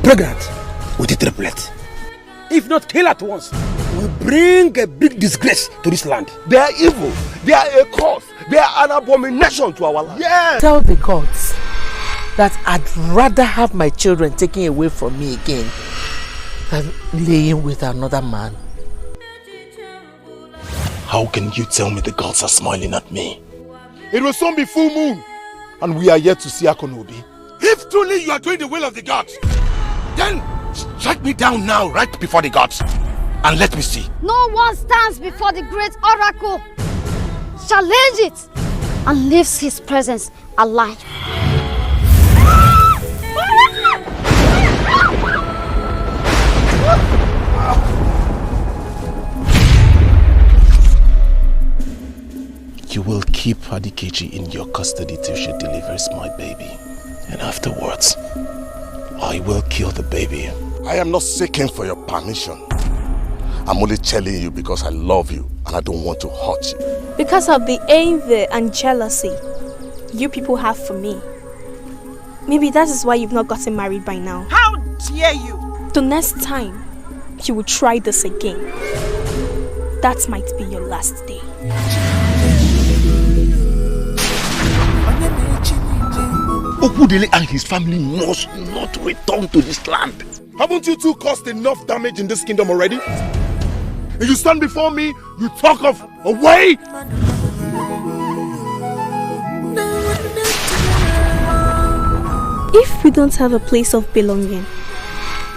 pregnant with a triplet. If not kill at once, we bring a big disgrace to this land. They are evil. They are a curse. They are an abomination to our land. Yes. Tell the gods that I'd rather have my children taken away from me again than laying with another man. How can you tell me the gods are smiling at me? It will soon be full moon, and we are yet to see Akonobi. If truly you are doing the will of the gods, then strike me down now, right before the gods, and let me see. No one stands before the great oracle, challenge it, and leaves his presence alive. You will keep Adikechi in your custody till she delivers my baby. And afterwards, I will kill the baby. I am not seeking for your permission. I'm only telling you because I love you and I don't want to hurt you. Because of the envy and jealousy you people have for me. Maybe that is why you've not gotten married by now. How dare you! The next time you will try this again, that might be your last day. Okudele and his family must not return to this land. Haven't you two caused enough damage in this kingdom already? And you stand before me, you talk of a way? If we don't have a place of belonging,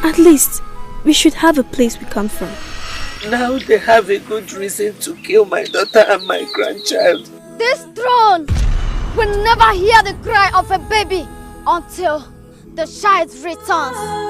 at least we should have a place we come from. Now they have a good reason to kill my daughter and my grandchild. This throne will never hear the cry of a baby until the child returns.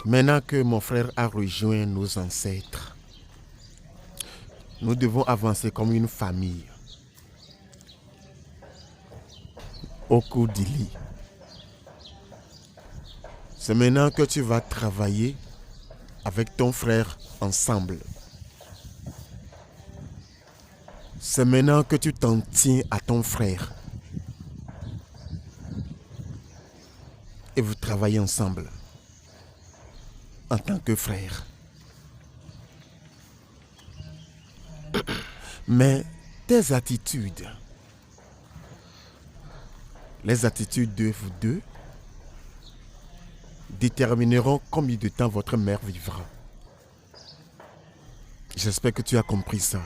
Maintenant que mon frère a rejoint nos ancêtres, nous devons avancer comme une famille. Okodili, c'est maintenant que tu vas travailler avec ton frère ensemble. C'est maintenant que tu t'en tiens à ton frère. Et vous travaillez ensemble en tant que frères. Mais tes attitudes, les attitudes de vous deux, détermineront combien de temps votre mère vivra. J'espère que tu as compris ça.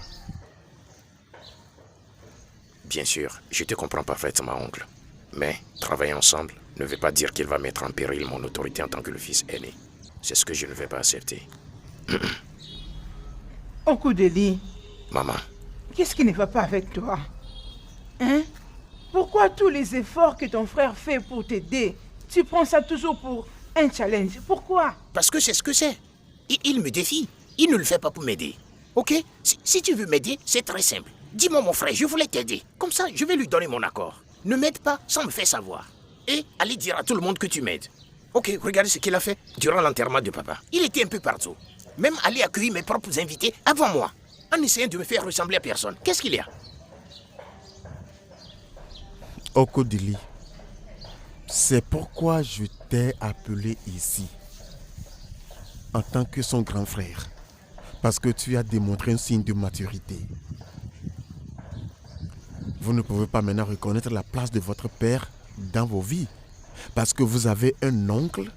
Bien sûr, je te comprends parfaitement, oncle. Mais travailler ensemble ne veut pas dire qu'il va mettre en péril mon autorité en tant que le fils aîné. C'est ce que je ne vais pas accepter. Okodili, Maman, qu'est-ce qui ne va pas avec toi? Hein? Pourquoi tous les efforts que ton frère fait pour t'aider, tu prends ça toujours pour un challenge? Pourquoi? parce que c'est ce que c'est. Il me défie. Il ne le fait pas pour m'aider. Ok? Si tu veux m'aider, c'est très simple. Dis-moi mon frère, je voulais t'aider. Comme ça, je vais lui donner mon accord. Ne m'aide pas sans me faire savoir. Et allez dire à tout le monde que tu m'aides. Ok, regardez ce qu'il a fait durant l'enterrement de papa. Il était un peu partout. Même aller accueillir mes propres invités avant moi. En essayant de me faire ressembler à personne. Qu'est-ce qu'il y a? Okodili, c'est pourquoi je t'ai appelé ici, en tant que son grand frère, parce que tu as démontré un signe de maturité. Vous ne pouvez pas maintenant reconnaître la place de votre père dans vos vies, parce que vous avez un oncle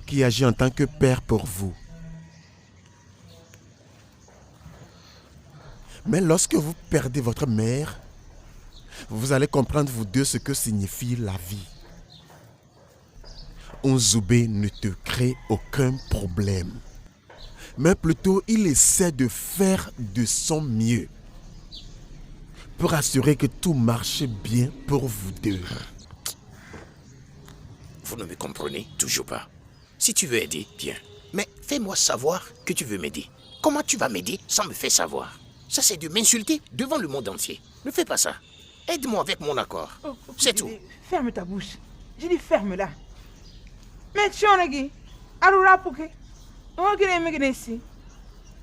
qui agit en tant que père pour vous. Mais lorsque vous perdez votre mère, vous allez comprendre vous deux ce que signifie la vie. Nzube ne te crée aucun problème, mais plutôt il essaie de faire de son mieux pour assurer que tout marche bien pour vous deux. Vous ne me comprenez toujours pas. Si tu veux aider, bien. Mais fais-moi savoir que tu veux m'aider. Comment tu vas m'aider sans me faire savoir? Ça, c'est de m'insulter devant le monde entier. Ne fais pas ça. Aide-moi avec mon accord. C'est tout. Ferme ta bouche. J'ai dit ferme-la. Mais tu en as dit, Arura Pouké,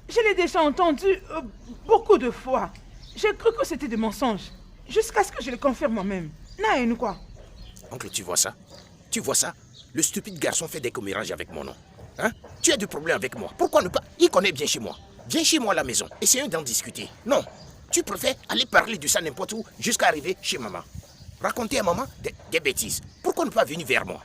je l'ai déjà entendu beaucoup de fois. J'ai cru que c'était des mensonges. Jusqu'à ce que je le confirme moi-même. Non, quoi? Oncle, tu vois ça? Tu vois ça? Le stupide garçon fait des commérages avec mon nom. Hein? Tu as des problèmes avec moi. Pourquoi ne pas? Il connaît bien chez moi. Viens chez moi à la maison. Essayons d'en discuter. Non. Tu préfères aller parler de ça n'importe où jusqu'à arriver chez maman. Raconter à maman des bêtises. Pourquoi ne pas venir vers moi?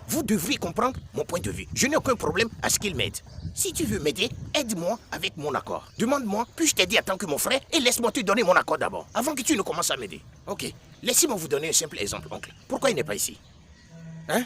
Vous devriez comprendre mon point de vue. Je n'ai aucun problème à ce qu'il m'aide. Si tu veux m'aider, aide-moi avec mon accord. Demande-moi, puis-je t'aider en tant que mon frère et laisse-moi te donner mon accord d'abord, avant que tu ne commences à m'aider. Ok. Laissez-moi vous donner un simple exemple, oncle. Pourquoi il n'est pas ici? Hein?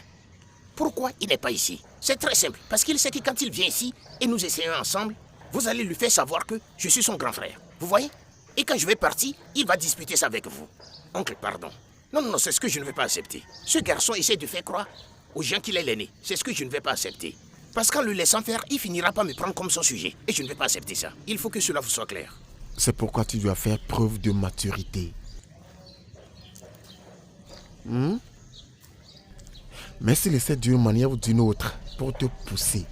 Pourquoi il n'est pas ici? C'est très simple. Parce qu'il sait que quand il vient ici et nous essayons ensemble, vous allez lui faire savoir que je suis son grand frère. Vous voyez? Et quand je vais partir, il va disputer ça avec vous. Oncle, pardon. Non, c'est ce que je ne vais pas accepter. Ce garçon essaie de faire croire aux gens qu'il est l'aîné. C'est ce que je ne vais pas accepter. Parce qu'en le laissant faire, il finira par me prendre comme son sujet. Et je ne vais pas accepter ça. Il faut que cela vous soit clair. C'est pourquoi tu dois faire preuve de maturité. Mais s'il essaie d'une manière ou d'une autre pour te pousser,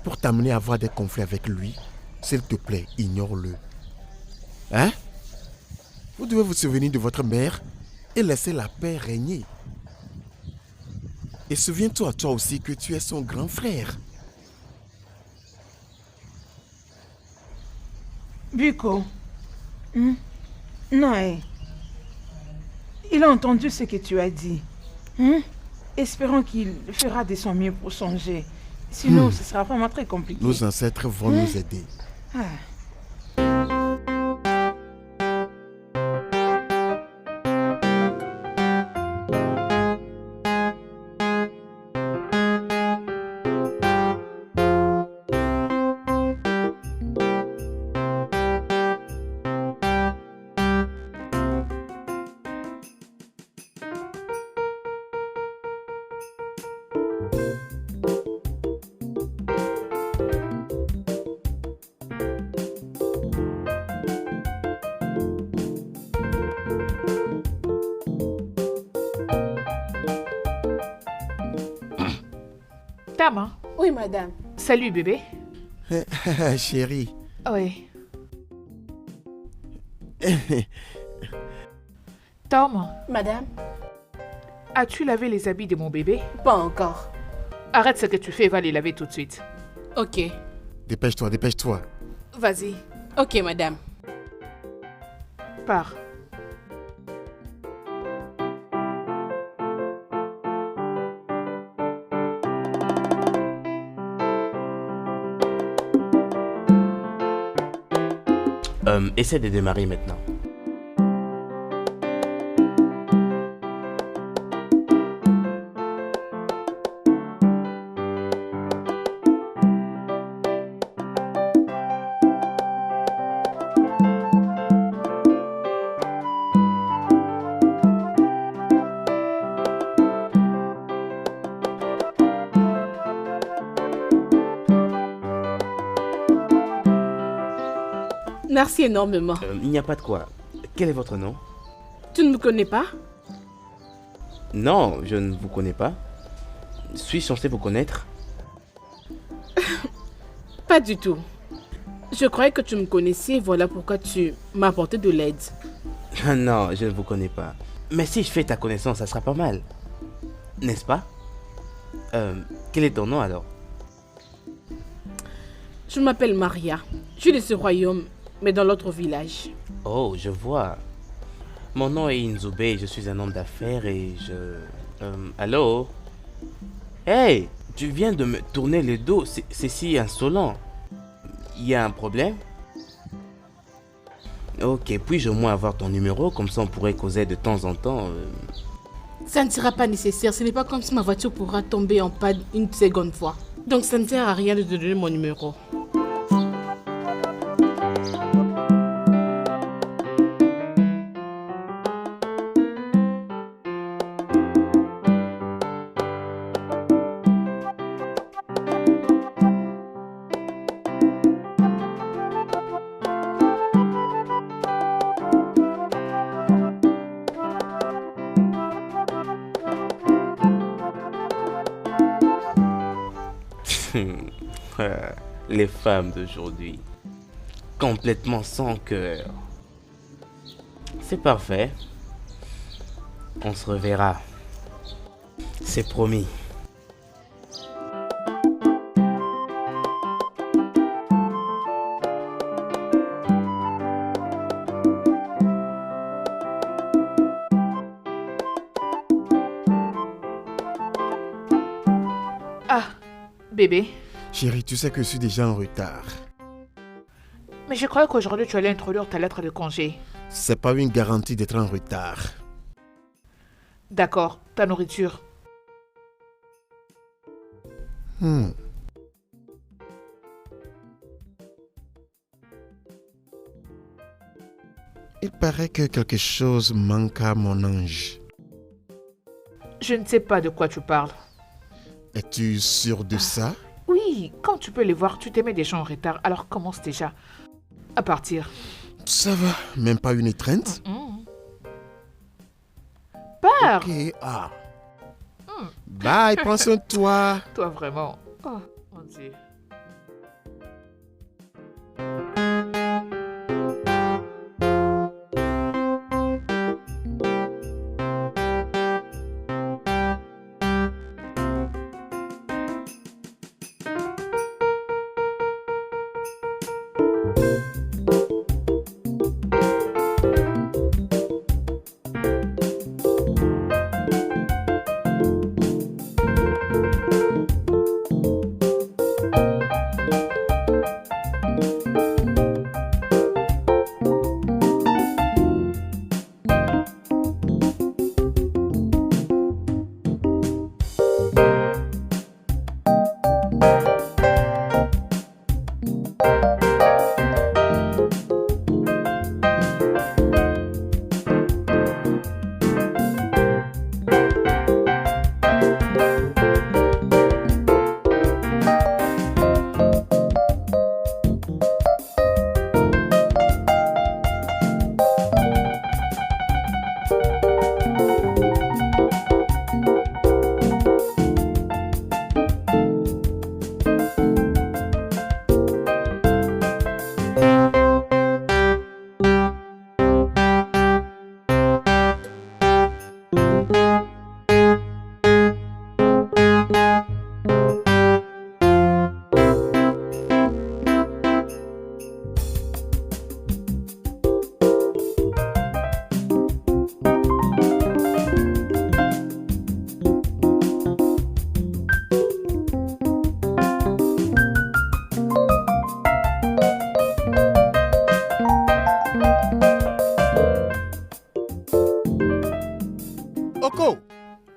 pour t'amener à avoir des conflits avec lui, s'il te plaît, ignore-le. Hein? Vous devez vous souvenir de votre mère et laisser la paix régner. Et souviens-toi toi aussi que tu es son grand frère. Biko. Non, il a entendu ce que tu as dit. Espérons qu'il fera de son mieux pour changer. Sinon, ce sera vraiment très compliqué. Nos ancêtres vont nous aider. Oui, madame. Salut, bébé. Chérie. Oui. Tom, Madame? as-tu lavé les habits de mon bébé? Pas encore. Arrête ce que tu fais, va les laver tout de suite. Ok. Dépêche-toi, dépêche-toi. Vas-y, Ok, madame. pars. Essaie de démarrer maintenant. Merci énormément. Il n'y a pas de quoi. Quel est votre nom? Tu ne me connais pas? Non, je ne vous connais pas. Suis-je censé vous connaître? Pas du tout. Je croyais que tu me connaissais, voilà pourquoi tu m'as apporté de l'aide. Non, je ne vous connais pas. Mais si je fais ta connaissance, ça sera pas mal. N'est-ce pas? Quel est ton nom alors? Je m'appelle Maria. Je suis de ce royaume, mais dans l'autre village. Oh, je vois. Mon nom est Inzube, je suis un homme d'affaires et je... allô? Hey, tu viens de me tourner le dos, c'est si insolent. Il y a un problème? Ok, puis-je au moins avoir ton numéro, comme ça on pourrait causer de temps en temps. Ça ne sera pas nécessaire, ce n'est pas comme si ma voiture pourra tomber en panne une seconde fois. Donc ça ne sert à rien de te donner mon numéro. Les femmes d'aujourd'hui, complètement sans cœur. C'est parfait. On se reverra. C'est promis. Ah, bébé. Chérie, tu sais que je suis déjà en retard. Mais je croyais qu'aujourd'hui tu allais introduire ta lettre de congé. C'est pas une garantie d'être en retard. D'accord, ta nourriture. Il paraît que quelque chose manque à mon ange. Je ne sais pas de quoi tu parles. Es-tu sûr de ça? Oui, quand tu peux les voir, tu t'aimais déjà en retard, alors commence déjà à partir. Ça va, même pas une étreinte? Pars. Ok, ah. Bye, prends soin de toi. Toi vraiment. Oh, mon Dieu.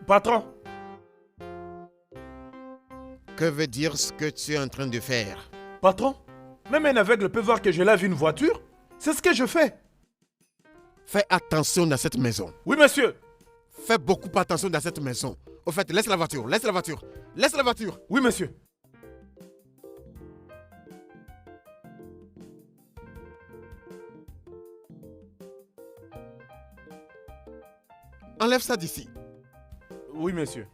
Patron. Que veut dire ce que tu es en train de faire? Patron, même un aveugle peut voir que je lave une voiture. C'est ce que je fais. Fais attention dans cette maison. Oui, monsieur. Fais beaucoup attention dans cette maison. Au fait, laisse la voiture, laisse la voiture, laisse la voiture. Oui, monsieur. Enlève ça d'ici. Oui, monsieur.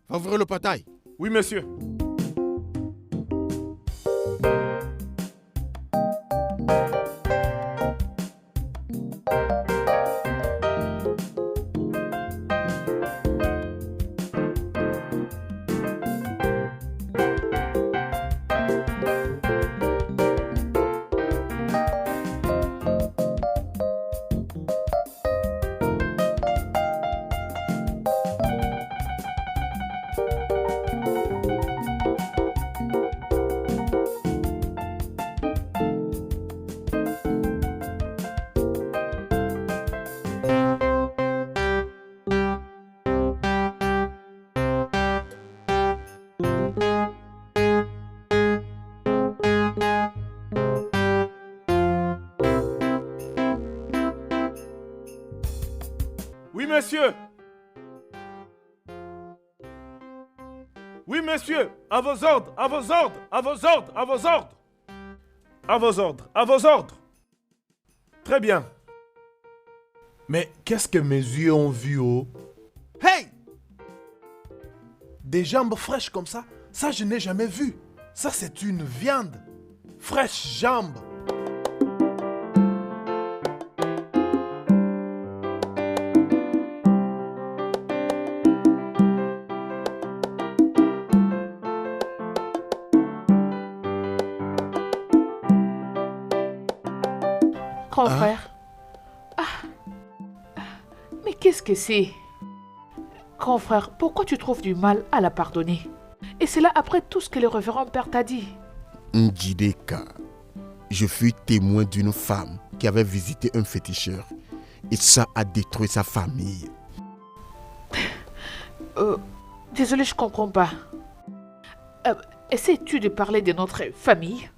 Va ouvrir le portail. Oui, monsieur. Oui, monsieur. Oui, monsieur. À vos ordres, à vos ordres, à vos ordres, à vos ordres. À vos ordres, à vos ordres. Très bien. Mais qu'est-ce que mes yeux ont vu, oh? Hey! Des jambes fraîches comme ça je n'ai jamais vu. Ça, c'est une viande. Fraîche jambe. Grand frère. Mais qu'est-ce que c'est? Grand frère, pourquoi tu trouves du mal à la pardonner? Et c'est là après tout ce que le révérend père t'a dit. Njideka, je fus témoin d'une femme qui avait visité un féticheur. Et ça a détruit sa famille. Désolé, je comprends pas. Essaies-tu de parler de notre famille?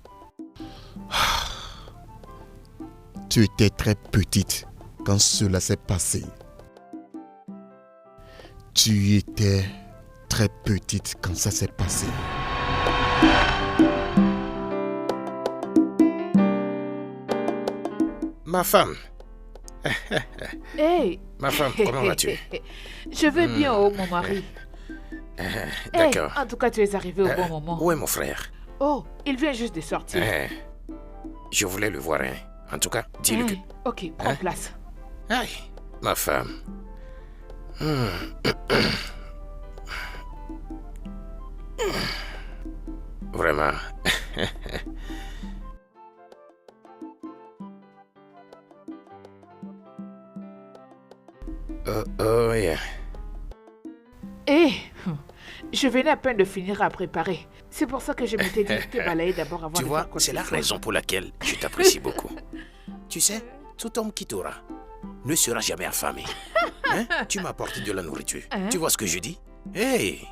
Tu étais très petite quand cela s'est passé. Tu étais très petite quand ça s'est passé. Ma femme. Hey. Ma femme, comment vas-tu? Je vais bien, oh mon mari. D'accord. Hey, en tout cas, tu es arrivé au bon moment. Où est mon frère? Oh, il vient juste de sortir. Je voulais le voir, hein. En tout cas, dis-lui que... Ok, prends place. Aïe, ma femme. Vraiment. Oh, yeah. Je venais à peine de finir à préparer. C'est pour ça que je m'étais dit de te balayer d'abord avant de Tu vois, faire quoi c'est que la ce soit. raison pour laquelle je t'apprécie beaucoup. Tu sais, tout homme qui t'aura ne sera jamais affamé. Hein? Tu m'apportes de la nourriture. Hein? Tu vois ce que je dis? Hey!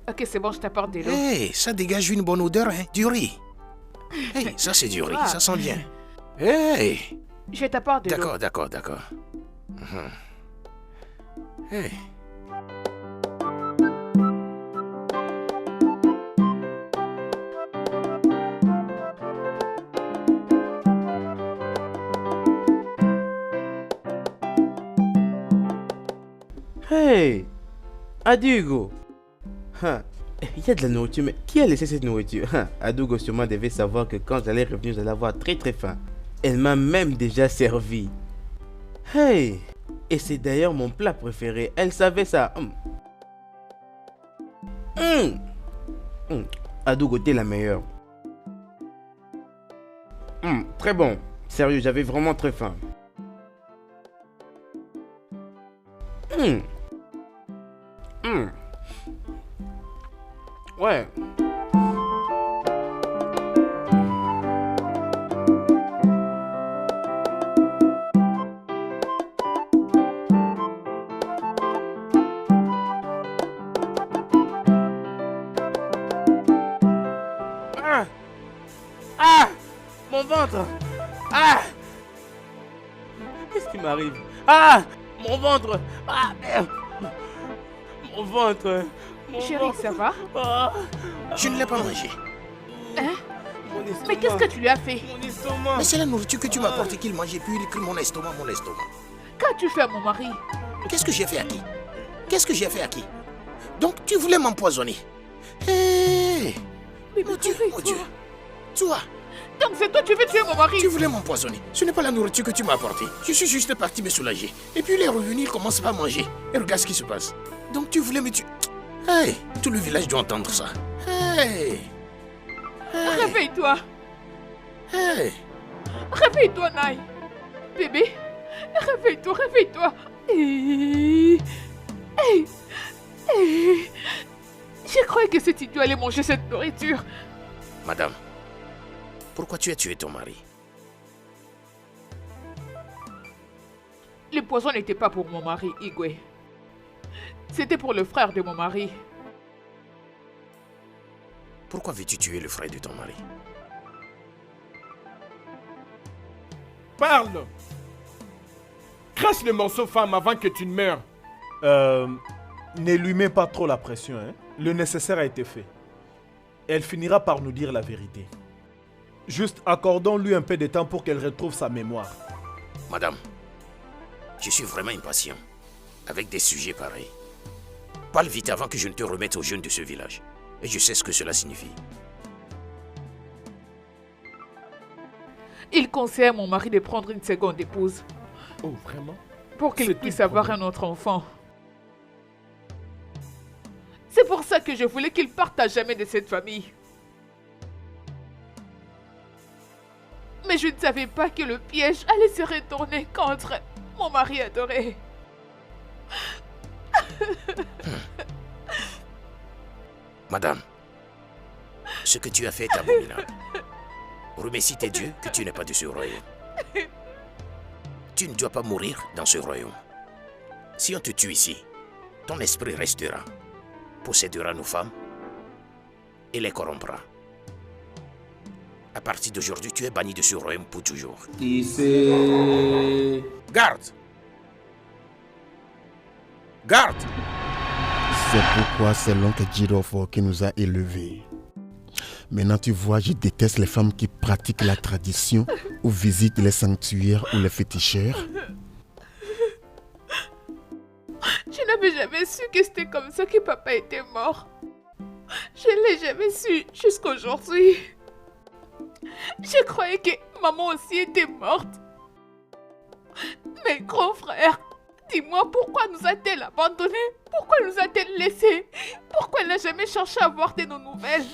Ok, c'est bon, je t'apporte de l'eau. Hey, ça dégage une bonne odeur, hein? Du riz. Hey, ça c'est du riz, Ah. ça sent bien. Hey! Je t'apporte de l'eau. D'accord, d'accord, d'accord. Hey. Hey, Adugo. Il y a de la nourriture, mais qui a laissé cette nourriture? Adugo sûrement devait savoir que quand j'allais revenir, j'allais avoir très très faim. Elle m'a même déjà servi. Hey, et c'est d'ailleurs mon plat préféré. Elle savait ça. Adugo, t'es la meilleure. Très bon. Sérieux, j'avais vraiment très faim. Ouais. Ah! Qu'est-ce qui m'arrive? Ah! Mon ventre! Ah, merde! Mon ventre! Chérie, ça va? Ah. Je ne l'ai pas mangé. Hein? Mon estomac. Mais qu'est-ce que tu lui as fait? Mon estomac. Mais c'est la nourriture que tu m'as apportée qu'il mangeait, puis il crie mon estomac. Qu'as-tu fait à mon mari? Qu'est-ce que j'ai fait à qui? Qu'est-ce que j'ai fait à qui? Donc tu voulais m'empoisonner? Hé! Mais Mon Dieu, mon Dieu. Toi, donc c'est toi qui veux tuer mon mari? tu voulais m'empoisonner. Ce n'est pas la nourriture que tu m'as apportée. Je suis juste parti me soulager. Et puis il est revenu, il commence pas à manger. Et regarde ce qui se passe. Donc tu voulais me tuer. Hey! Tout le village doit entendre ça. Hey! Hey! Réveille-toi. Hey! Réveille-toi, Naï. Bébé, réveille-toi, réveille-toi. Hey. Je croyais que cet idiot allait manger cette nourriture. Madame, pourquoi tu as tué ton mari? Le poison n'était pas pour mon mari, Igwe. C'était pour le frère de mon mari. Pourquoi veux-tu tuer le frère de ton mari? Parle! Crache le morceau, femme, avant que tu ne meures. Ne lui mets pas trop la pression, hein. Le nécessaire a été fait. Elle finira par nous dire la vérité. Juste accordons-lui un peu de temps pour qu'elle retrouve sa mémoire. Madame, je suis vraiment impatient avec des sujets pareils. Parle vite avant que je ne te remette aux jeunes de ce village. Et je sais ce que cela signifie. Il conseille à mon mari de prendre une seconde épouse. Oh, vraiment? Pour qu'il puisse avoir un autre enfant. C'est pour ça que je voulais qu'il parte à jamais de cette famille. Mais je ne savais pas que le piège allait se retourner contre mon mari adoré. Madame, ce que tu as fait est abominable. Remercie tes dieux que tu n'es pas de ce royaume. Tu ne dois pas mourir dans ce royaume. Si on te tue ici, ton esprit restera, possédera nos femmes et les corrompra. À partir d'aujourd'hui, tu es banni de ce royaume pour toujours. Garde! Garde! C'est pourquoi c'est l'oncle Jirofo qui nous a élevés. Maintenant, tu vois, je déteste les femmes qui pratiquent la tradition ou visitent les sanctuaires ou les féticheurs. Je n'avais jamais su que c'était comme ça que papa était mort. Je ne l'ai jamais su jusqu'aujourd'hui. Je croyais que maman aussi était morte. Mais grand frère, dis-moi pourquoi nous a-t-elle abandonnés? Pourquoi nous a-t-elle laissés? Pourquoi elle n'a jamais cherché à avoir de nos nouvelles?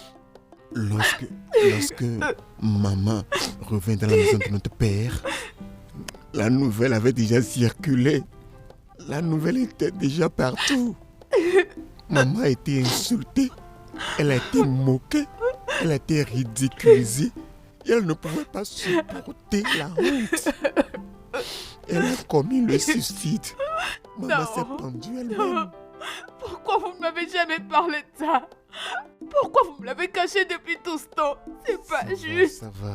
Lorsque maman revint dans la maison de notre père, la nouvelle avait déjà circulé. La nouvelle était déjà partout. Maman a été insultée, elle a été moquée, elle a été ridiculisée et elle ne pouvait pas supporter la honte. Elle a commis le suicide. Maman s'est pendue elle-même. Pourquoi vous ne m'avez jamais parlé de ça? Pourquoi vous me l'avez caché depuis tout ce temps? C'est pas juste. Ça va.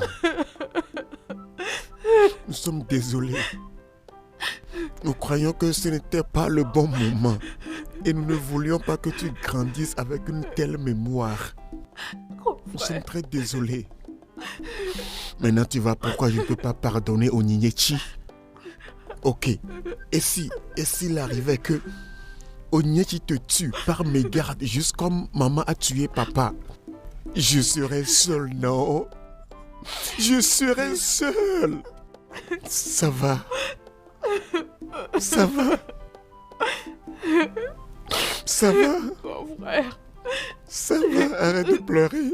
Nous sommes désolés. Nous croyons que ce n'était pas le bon moment. Et nous ne voulions pas que tu grandisses avec une telle mémoire. Nous sommes très désolés. Maintenant tu vois pourquoi je ne peux pas pardonner au Onyinyechi. Ok. Et s'il arrivait que Onyinyechi te tue par mégarde, juste comme maman a tué papa, je serais seul, non? Je serais seul. Ça va. Ça va. Ça va. Mon frère. Ça va, arrête de pleurer.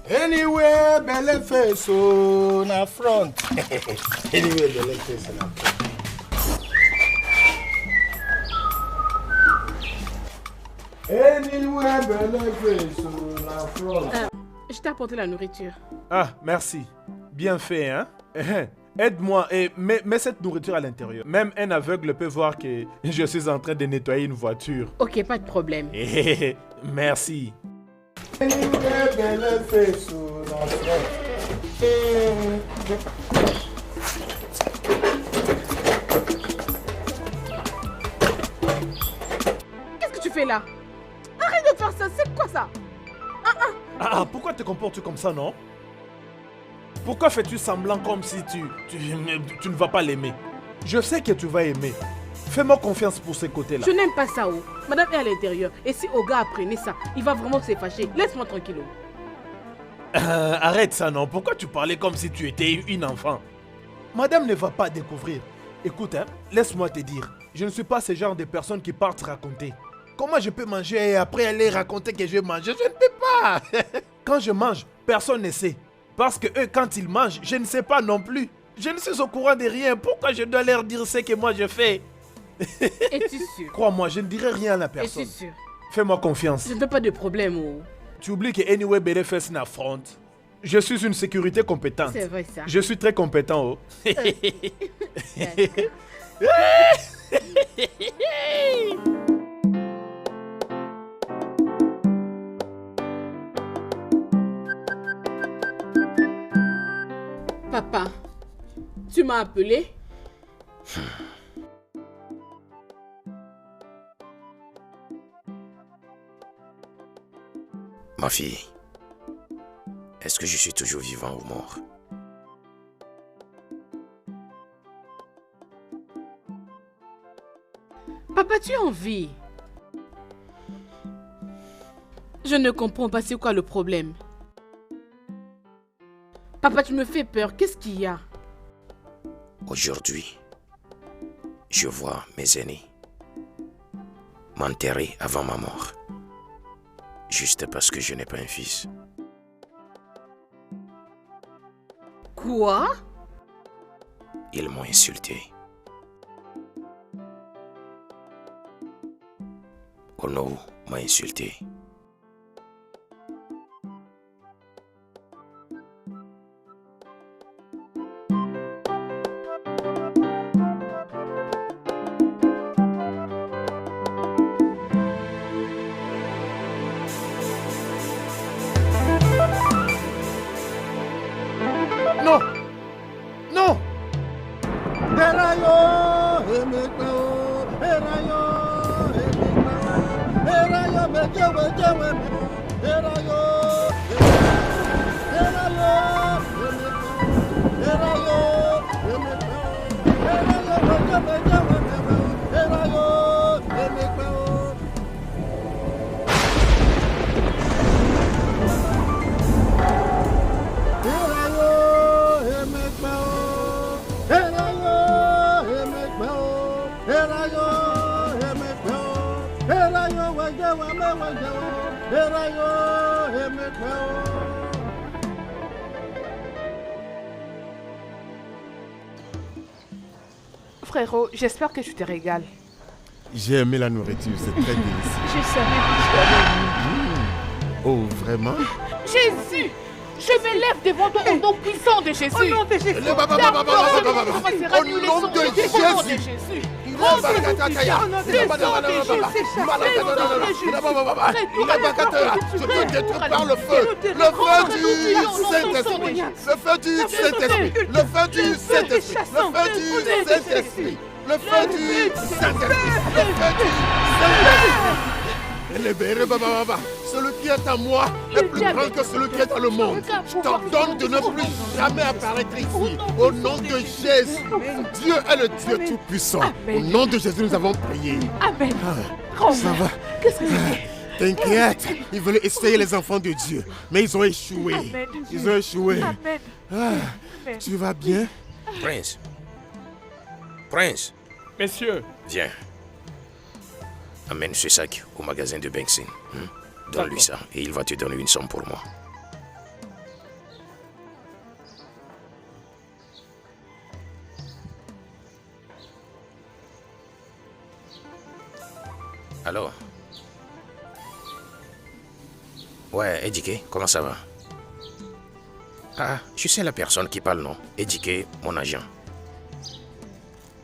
Anywhere, belly face on a front. Anywhere, belly face on a front. Anywhere, belly face on a front. Je t'ai apporté la nourriture. Ah, merci. Bien fait, hein? Aide-moi et mets cette nourriture à l'intérieur. Même un aveugle peut voir que je suis en train de nettoyer une voiture. Ok, pas de problème. Merci. Qu'est-ce que tu fais là? Arrête de faire ça, c'est quoi ça? Pourquoi te comportes-tu comme ça, non? Pourquoi fais-tu semblant comme si tu ne vas pas l'aimer? Je sais que tu vas aimer. Fais-moi confiance pour ces côtés-là. Je n'aime pas ça, oh. Madame est à l'intérieur. Et si Oga apprenait ça, il va vraiment se fâcher. Laisse-moi tranquille, oh. Arrête ça, non? Pourquoi tu parlais comme si tu étais une enfant? Madame ne va pas découvrir. Écoute, hein, laisse-moi te dire. Je ne suis pas ce genre de personne qui partent raconter. Comment je peux manger et après aller raconter que je mange? Je ne peux pas. Quand je mange, personne ne sait. Parce que eux, quand ils mangent, je ne sais pas non plus. Je ne suis au courant de rien. Pourquoi je dois leur dire ce que moi je fais? Es-tu sûr? Crois-moi, je ne dirai rien à la personne. Es-tu sûr? Fais-moi confiance. Je ne veux pas de problème, oh. Tu oublies que Anyway Belefes n'affronte. Je suis une sécurité compétente. C'est vrai ça. Je suis très compétent, oh. Papa, tu m'as appelé? Ma fille, est-ce que je suis toujours vivant ou mort? Papa, tu es en vie. Je ne comprends pas c'est quoi le problème. Papa, tu me fais peur. Qu'est-ce qu'il y a? Aujourd'hui, je vois mes aînés m'enterrer avant ma mort. Juste parce que je n'ai pas un fils. Quoi? Ils m'ont insulté. Ono m'a insulté. Non! Non! Frérot, j'espère que tu te régales. J'ai aimé la nourriture, c'est très délicieux. Je savais que tu allais aimer. Oh, vraiment? Jésus! Je m'élève devant toi au nom puissant de Jésus. Au nom de Jésus. Au nom de Jésus. Je te détruis par le feu. Le feu du Saint-Esprit. Le feu du Saint-Esprit. Le feu du Saint-Esprit. Le feu du Saint-Esprit. Le feu du Saint-Esprit. Le feu du Saint-Esprit. Celui qui est à moi est plus grand que celui qui est dans le monde. Je t'ordonne de ne plus jamais apparaître ici. Au nom de Jésus. Dieu est le Dieu Tout-Puissant. Au nom de Jésus, nous avons prié. Amen. Ça va? Qu'est-ce que c'est? T'inquiète, ils veulent essayer les enfants de Dieu, mais ils ont échoué. Amen. Ils ont échoué. Amen. Ah, tu vas bien? Prince. Prince. Messieurs. Viens. Amène ce sac au magasin de Bengtson. Donne-lui ça et il va te donner une somme pour moi. Alors? Ouais, Edike, comment ça va? Ah, je sais la personne qui parle, non? Edike, mon agent.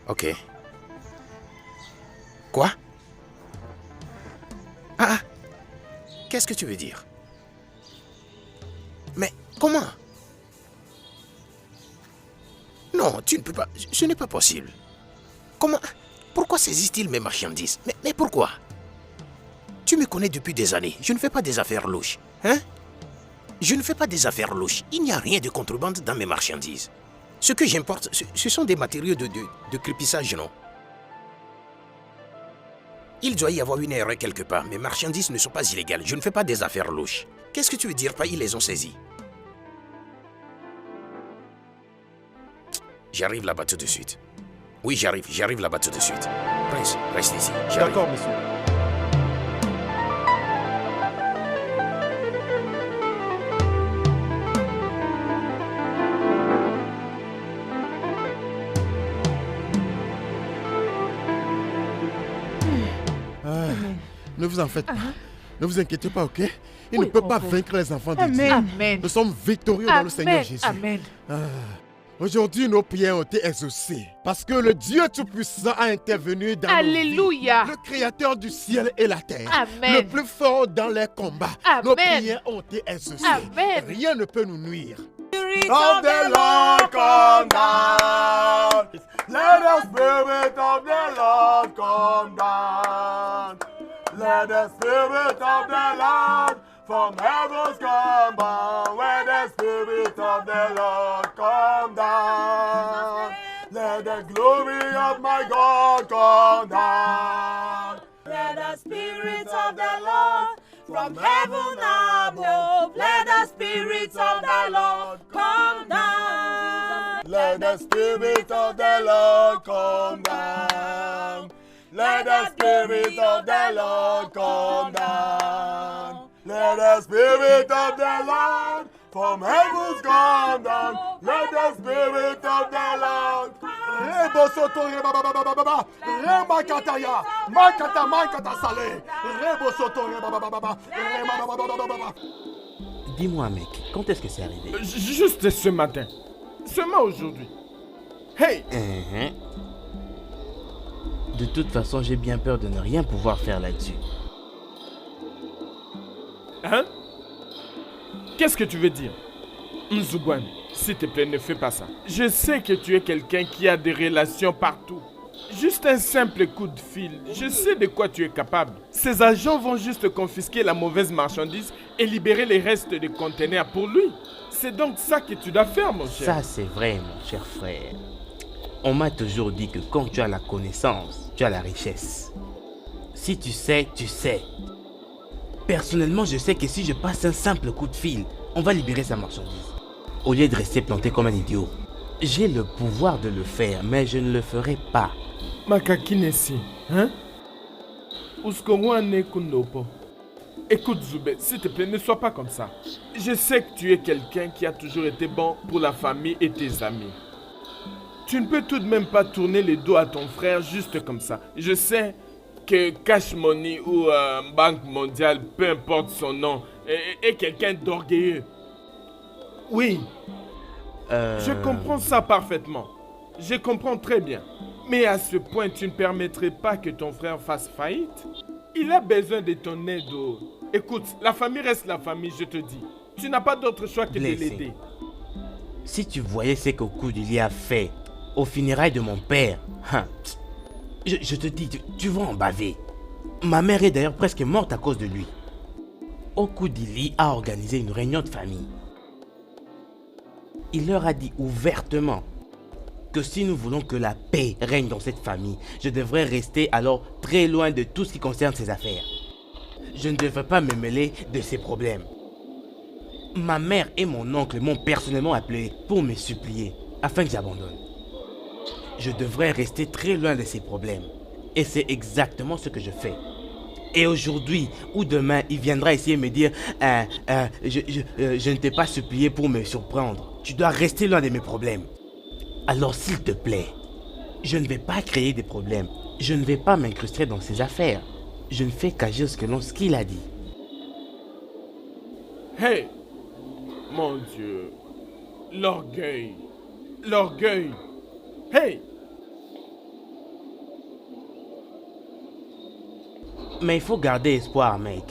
Ok. Quoi? Ah, qu'est-ce que tu veux dire? Mais comment? Non, tu ne peux pas. Ce n'est pas possible. Comment? Pourquoi saisit-il mes marchandises? Mais pourquoi? Tu me connais depuis des années. Je ne fais pas des affaires louches. Hein? Je ne fais pas des affaires louches. Il n'y a rien de contrebande dans mes marchandises. Ce que j'importe, ce sont des matériaux de crépissage, non? Il doit y avoir une erreur quelque part. Mes marchandises ne sont pas illégales. Je ne fais pas des affaires louches. Qu'est-ce que tu veux dire par ils les ont saisies? J'arrive là-bas tout de suite. Oui, j'arrive là-bas tout de suite. Prince, reste ici. D'accord, monsieur. Ne vous en faites pas. Ne vous inquiétez pas, ok? Il ne peut pas vaincre les enfants de Dieu. Amen. Nous sommes victorieux dans le Seigneur Jésus. Amen. Aujourd'hui, nos prières ont été exaucées. Parce que le Dieu Tout-Puissant a intervenu dans Alléluia. nos vies. Le Créateur du ciel et la terre. Amen. Le plus fort dans les combats. Amen. Nos prières ont été exaucées. Amen. Rien ne peut nous nuire. Of the Lord come down. Let the Spirit of the Lord come down. Let the Spirit of the Lord from heavens come down. Let the Spirit of the Lord come down. Let the glory of my God come down. Let the Spirit of the Lord from heaven above. Let the Spirit of the Lord come down. Let the Spirit of the Lord come down. Let the Spirit of the Lord come down. Let the Spirit of the Lord from heavens come down. Let the Spirit of the Lord. Rebo soto reba ba ba ba ba ba. Rema kataya. Makata makata sale. Rebo soto reba ba ba ba ba. Rema ba ba ba ba ba. Dis-moi, mec, quand est-ce que c'est arrivé? Juste ce matin. Seulement aujourd'hui. Hey! De toute façon, j'ai bien peur de ne rien pouvoir faire là-dessus. Hein? Qu'est-ce que tu veux dire? Nzugwan, s'il te plaît, ne fais pas ça. Je sais que tu es quelqu'un qui a des relations partout. Juste un simple coup de fil, je sais de quoi tu es capable. Ces agents vont juste confisquer la mauvaise marchandise et libérer les restes des conteneurs pour lui. C'est donc ça que tu dois faire, mon cher. Ça, c'est vrai, mon cher frère. On m'a toujours dit que quand tu as la connaissance, tu as la richesse. Si tu sais, tu sais. Personnellement, je sais que si je passe un simple coup de fil, on va libérer sa marchandise. Au lieu de rester planté comme un idiot. J'ai le pouvoir de le faire, mais je ne le ferai pas. Makakinesi, hein? Uskomwane kundopo. Écoute Zoubé, s'il te plaît, ne sois pas comme ça. Je sais que tu es quelqu'un qui a toujours été bon pour la famille et tes amis. Tu ne peux tout de même pas tourner les dos à ton frère juste comme ça. Je sais que Cash Money ou Banque Mondiale, peu importe son nom, est quelqu'un d'orgueilleux. Oui. Je comprends ça parfaitement. Je comprends très bien. Mais à ce point, tu ne permettrais pas que ton frère fasse faillite? Il a besoin de ton aide. Écoute, la famille reste la famille, je te dis. Tu n'as pas d'autre choix que de l'aider. Si tu voyais ce qu'Okudili a fait aux funérailles de mon père, je te dis, tu vas en baver. Ma mère est d'ailleurs presque morte à cause de lui. Okudili a organisé une réunion de famille. Il leur a dit ouvertement que si nous voulons que la paix règne dans cette famille, je devrais rester alors très loin de tout ce qui concerne ses affaires. Je ne devrais pas me mêler de ses problèmes. Ma mère et mon oncle m'ont personnellement appelé pour me supplier afin que j'abandonne. Je devrais rester très loin de ces problèmes. Et c'est exactement ce que je fais. Et aujourd'hui ou demain, il viendra essayer de me dire je ne t'ai pas supplié pour me surprendre. Tu dois rester loin de mes problèmes. Alors s'il te plaît, je ne vais pas créer des problèmes. Je ne vais pas m'incruster dans ses affaires. Je ne fais qu'agir selon ce qu'il a dit. Hey! Mon Dieu! L'orgueil! L'orgueil! Hey! Mais il faut garder espoir, mec.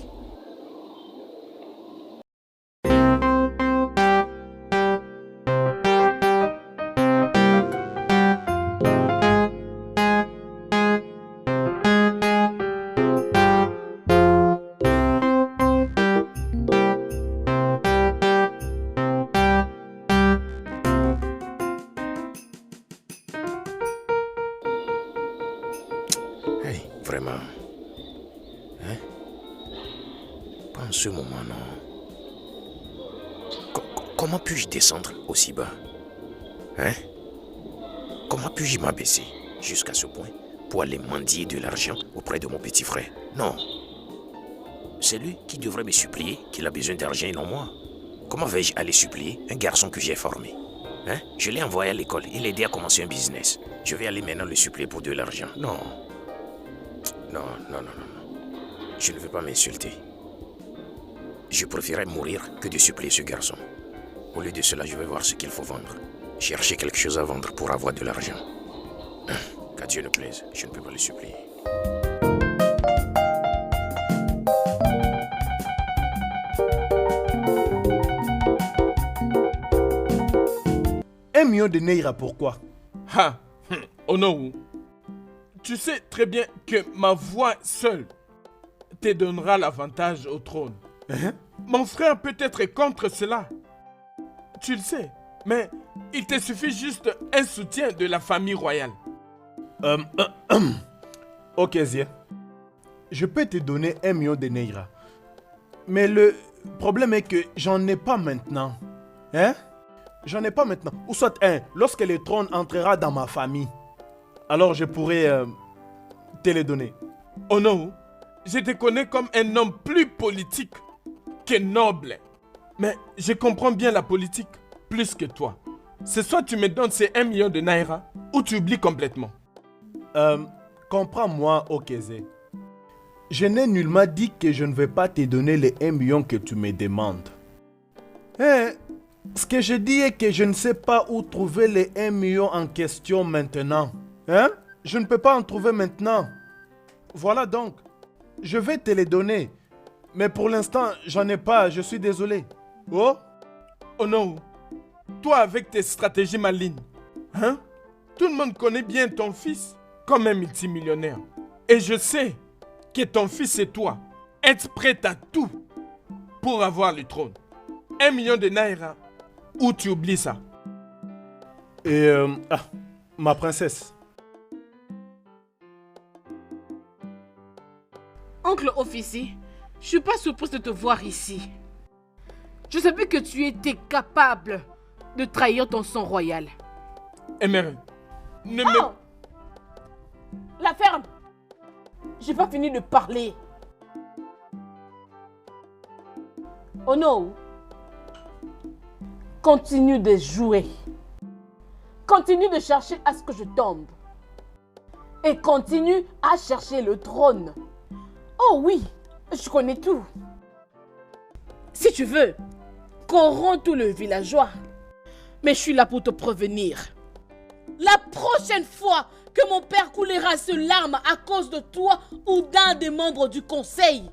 vraiment. Hein? Pas en ce moment, non. Comment puis-je descendre aussi bas? Hein? Comment puis-je m'abaisser jusqu'à ce point pour aller mendier de l'argent auprès de mon petit frère? Non. C'est lui qui devrait me supplier qu'il a besoin d'argent et non moi. Comment vais-je aller supplier un garçon que j'ai formé? Hein? Je l'ai envoyé à l'école, il a aidé à commencer un business. Je vais aller maintenant le supplier pour de l'argent. Non. Non. Je ne veux pas m'insulter. Je préférerais mourir que de supplier ce garçon. Au lieu de cela, je vais voir ce qu'il faut vendre. Chercher quelque chose à vendre pour avoir de l'argent. Qu'à Dieu ne plaise, je ne peux pas le supplier. $1 million de Naira, pourquoi? Onowu, tu sais très bien que ma voix seule te donnera l'avantage au trône. Mon frère peut être contre cela. Tu le sais, mais il te suffit juste un soutien de la famille royale. Ok, Zia. Je peux te donner $1 million de Naira. Mais le problème est que j'en ai pas maintenant. Hein? J'en ai pas maintenant. Ou soit, lorsque le trône entrera dans ma famille, alors je pourrais te les donner. Oh non, je te connais comme un homme plus politique que noble. Mais je comprends bien la politique plus que toi. C'est soit tu me donnes ces $1 million de Naira ou tu oublies complètement. Comprends-moi, Okézé. Je n'ai nullement dit que je ne vais pas te donner les $1 million que tu me demandes. Ce que je dis est que je ne sais pas où trouver les $1 million en question maintenant. Je ne peux pas en trouver maintenant. Voilà donc. Je vais te les donner. Mais pour l'instant, j'en ai pas. Je suis désolé. Oh non. Toi avec tes stratégies malignes. Tout le monde connaît bien ton fils comme un multimillionnaire. Et je sais que ton fils et toi êtes prêts à tout pour avoir le trône. $1 million de Naira. Ou tu oublies ça? Et ma princesse. Oncle officier, je suis pas surprise de te voir ici. Je savais que tu étais capable de trahir ton sang royal. Emery, La ferme. J'ai pas fini de parler. Oh non. Continue de jouer. Continue de chercher à ce que je tombe. Et continue à chercher le trône. Oh oui, je connais tout. Si tu veux, corromps tout le villageois. Mais je suis là pour te prévenir. La prochaine fois que mon père coulera ses larmes à cause de toi ou d'un des membres du conseil,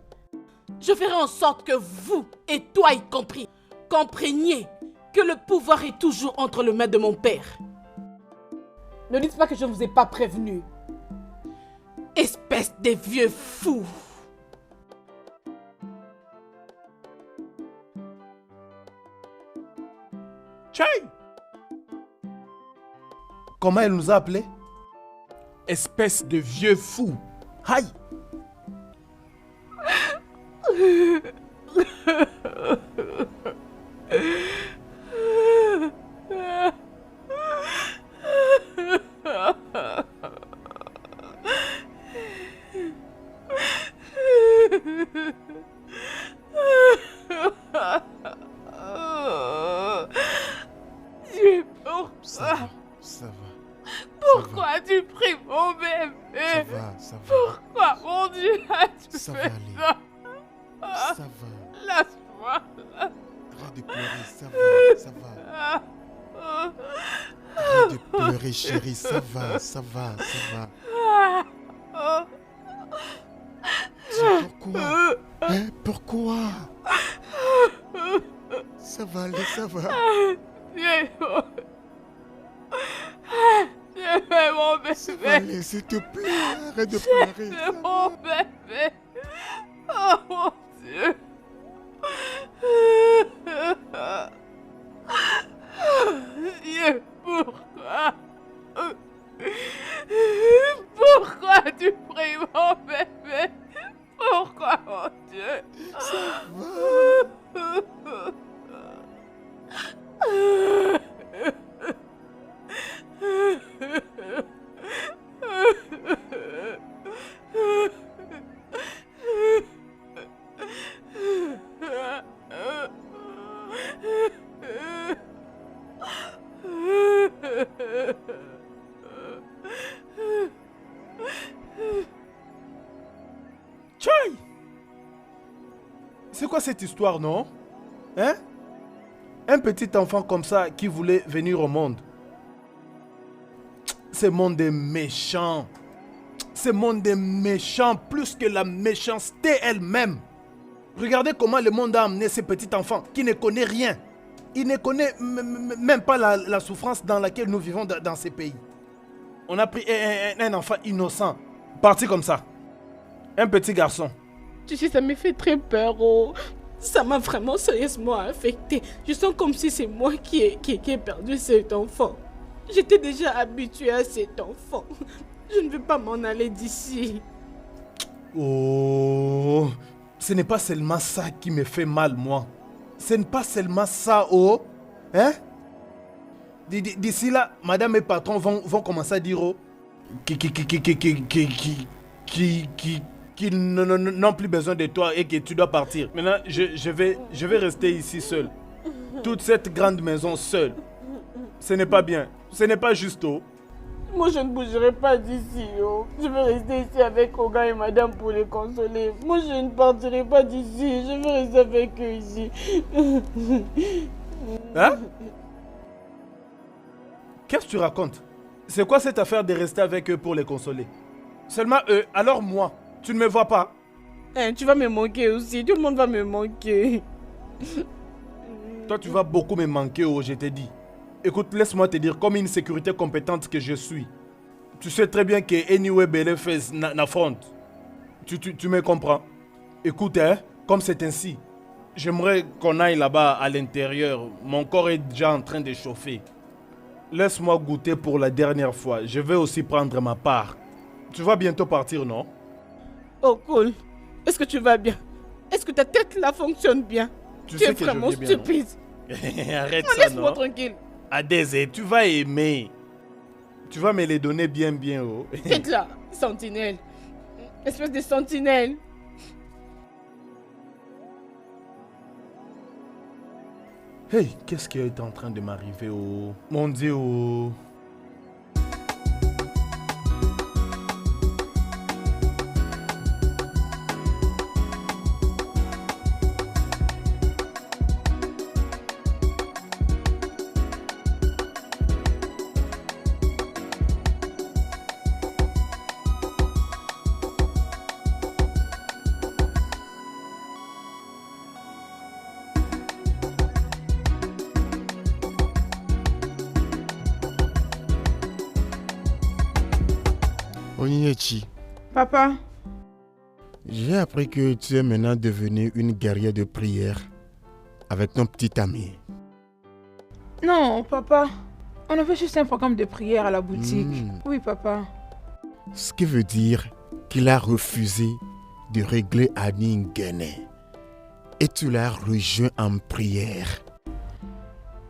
je ferai en sorte que vous, et toi y compris, compreniez que le pouvoir est toujours entre les mains de mon père. Ne dites pas que je ne vous ai pas prévenu. Espèce de vieux fous. Tchai! Comment elle nous a appelés? Espèce de vieux fou. Aïe! Pourquoi tu pries mon bébé? Ça va. Pourquoi, mon Dieu, as-tu Ça fait va ça? Ça va. Lâche-moi. Arrête de pleurer, ça va. Arrête de pleurer, chérie, ça va. Pourquoi? Pourquoi? Ça va aller, ça va. Je fais mon bébé. Ça va aller, s'il te plaît, arrête de pleurer. C'est mon bébé. Oh mon Dieu. Dieu, pourquoi? Pourquoi tu pries mon bébé? Pourquoi, mon Dieu? Tchai! C'est quoi cette histoire, non? Hein? Un petit enfant comme ça qui voulait venir au monde. Ce monde est méchant. Ce monde est méchant plus que la méchanceté elle-même. Regardez comment le monde a amené ce petit enfant qui ne connaît rien. Il ne connaît même pas la souffrance dans laquelle nous vivons dans ces pays. On a pris un enfant innocent, parti comme ça. Un petit garçon. Tu sais, ça me fait très peur. Oh. Ça m'a vraiment sérieusement affecté. Je sens comme si c'est moi qui ai perdu cet enfant. J'étais déjà habituée à cet enfant. Je ne veux pas m'en aller d'ici. Oh, ce n'est pas seulement ça qui me fait mal, moi. Ce n'est pas seulement ça, oh. Hein? D'ici là, madame et patron vont commencer à dire, oh, qu'ils n'ont plus besoin de toi et que tu dois partir. Maintenant, je vais rester ici seul. Toute cette grande maison seule. Ce n'est pas bien. Ce n'est pas juste, oh. Moi, je ne bougerai pas d'ici, oh. Je vais rester ici avec Oga et madame pour les consoler. Moi, je ne partirai pas d'ici. Je vais rester avec eux ici. Hein? Qu'est-ce que tu racontes? C'est quoi cette affaire de rester avec eux pour les consoler? Seulement eux, alors moi, tu ne me vois pas? Tu vas me manquer aussi. Tout le monde va me manquer. Toi, tu vas beaucoup me manquer, oh, je t'ai dit. Écoute, laisse-moi te dire, comme une sécurité compétente que je suis, tu sais très bien que Anyway Belefes n'affronte. Tu me comprends? Écoute, hein, comme c'est ainsi, j'aimerais qu'on aille là-bas à l'intérieur. Mon corps est déjà en train de chauffer. Laisse-moi goûter pour la dernière fois. Je vais aussi prendre ma part. Tu vas bientôt partir, non? Oh, cool. Est-ce que tu vas bien? Est-ce que ta tête là fonctionne bien? Tu es vraiment stupide. Arrête ça, non? Laisse-moi tranquille. Adèse, tu vas aimer. Tu vas me les donner bien, oh. Tête là, sentinelle. Espèce de sentinelle. Hey, qu'est-ce qui est en train de m'arriver, oh? Mon Dieu, oh. Onyinyechi. Papa. J'ai appris que tu es maintenant devenue une guerrière de prière avec ton petit ami. Non, papa. On avait juste un programme de prière à la boutique. Oui, papa. Ce qui veut dire qu'il a refusé de régler Annie Ngene. Et tu l'as rejoint en prière.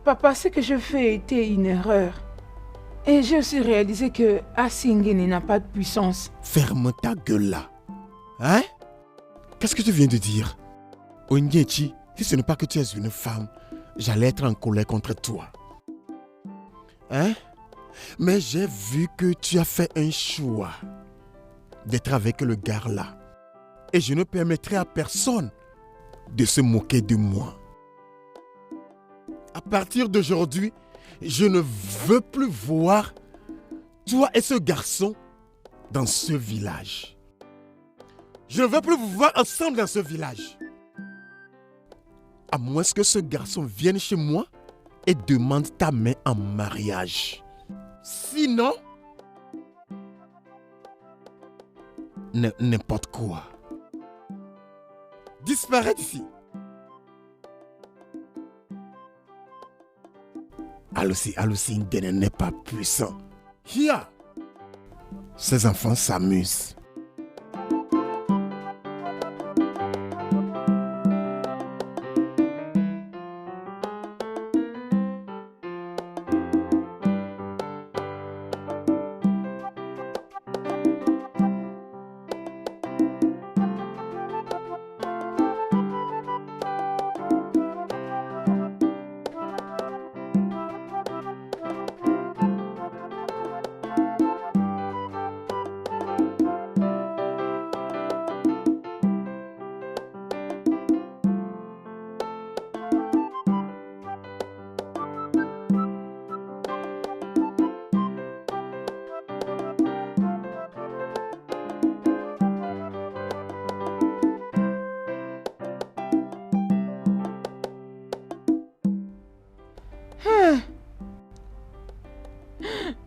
Papa, ce que je fais était une erreur. Et j'ai aussi réalisé que Asingene n'a pas de puissance. Ferme ta gueule là. Hein? Qu'est-ce que tu viens de dire? Onyinyechi, si ce n'est pas que tu es une femme, j'allais être en colère contre toi. Hein? Mais j'ai vu que tu as fait un choix d'être avec le gars là. Et je ne permettrai à personne de se moquer de moi. À partir d'aujourd'hui, je ne veux plus voir toi et ce garçon dans ce village. Je ne veux plus vous voir ensemble dans ce village. À moins que ce garçon vienne chez moi et demande ta main en mariage. Sinon, n'importe quoi. Disparaît d'ici. Alusi Ngene n'est pas puissant. Hier, Ces enfants s'amusent.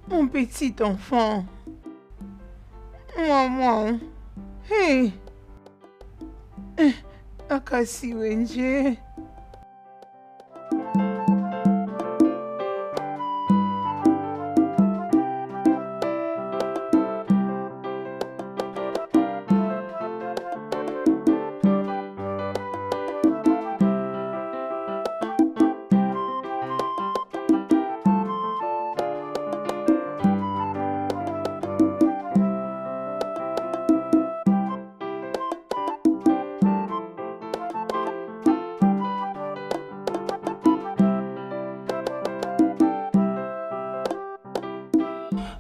Mon petit enfant. Maman. Hey. Akasi Wenje.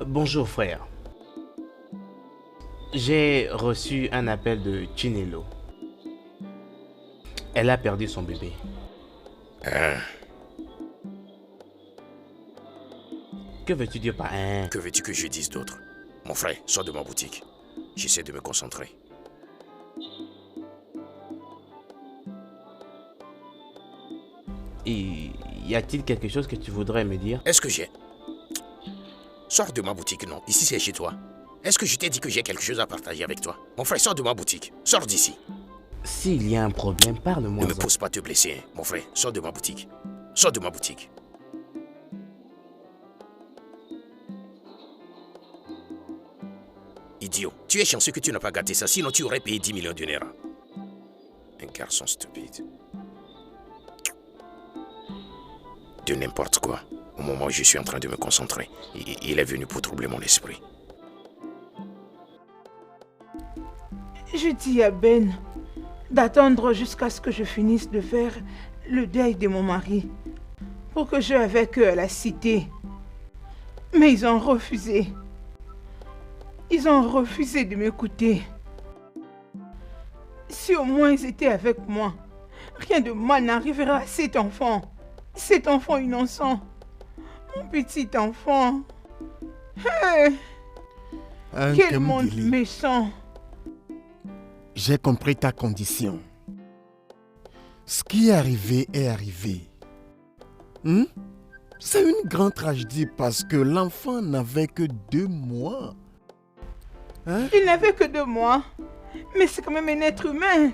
Bonjour frère. J'ai reçu un appel de Chinelo. Elle a perdu son bébé. Que veux-tu dire par un? Que veux-tu que je dise d'autre? Mon frère, sors de ma boutique. J'essaie de me concentrer. Et y a-t-il quelque chose que tu voudrais me dire? Est-ce que j'ai... Sors de ma boutique, non. Ici, c'est chez toi. Est-ce que je t'ai dit que j'ai quelque chose à partager avec toi? Mon frère, sors de ma boutique. Sors d'ici. S'il y a un problème, parle-moi. Ne me pose pas te blesser, hein. Mon frère, sors de ma boutique. Sors de ma boutique. Idiot, tu es chanceux que tu n'as pas gâté ça, sinon tu aurais payé 10 millions de naira. Un garçon stupide. De n'importe quoi. Au moment où je suis en train de me concentrer, il est venu pour troubler mon esprit. Je dis à Ben d'attendre jusqu'à ce que je finisse de faire le deuil de mon mari pour que j'aille avec eux à la cité. Mais ils ont refusé. Ils ont refusé de m'écouter. Si au moins ils étaient avec moi, rien de mal n'arrivera à cet enfant. Cet enfant innocent. Mon petit enfant. Hey. Quel monde méchant. J'ai compris ta condition. Ce qui est arrivé est arrivé. C'est une grande tragédie parce que l'enfant n'avait que 2 mois. Il n'avait que 2 mois. Mais c'est quand même un être humain.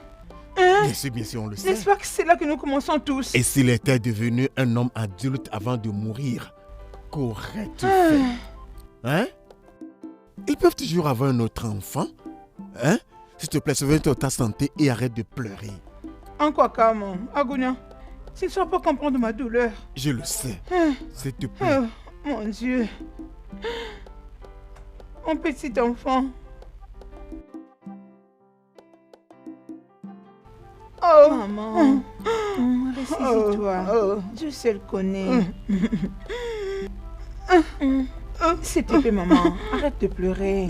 Bien sûr, on le sait. N'est-ce pas que c'est là que nous commençons tous? Et s'il était devenu un homme adulte avant de mourir, qu'aurais-tu fait? Ils peuvent toujours avoir un autre enfant. S'il te plaît, souviens-toi de ta santé et arrête de pleurer. En quoi, Kamon? Agounia, tu ne sauras pas comprendre ma douleur. Je le sais. S'il te plaît. Mon Dieu. Mon petit enfant. Oh, maman. Ressaisis-toi. Dieu seul connaît. S'il te plaît, maman, arrête de pleurer.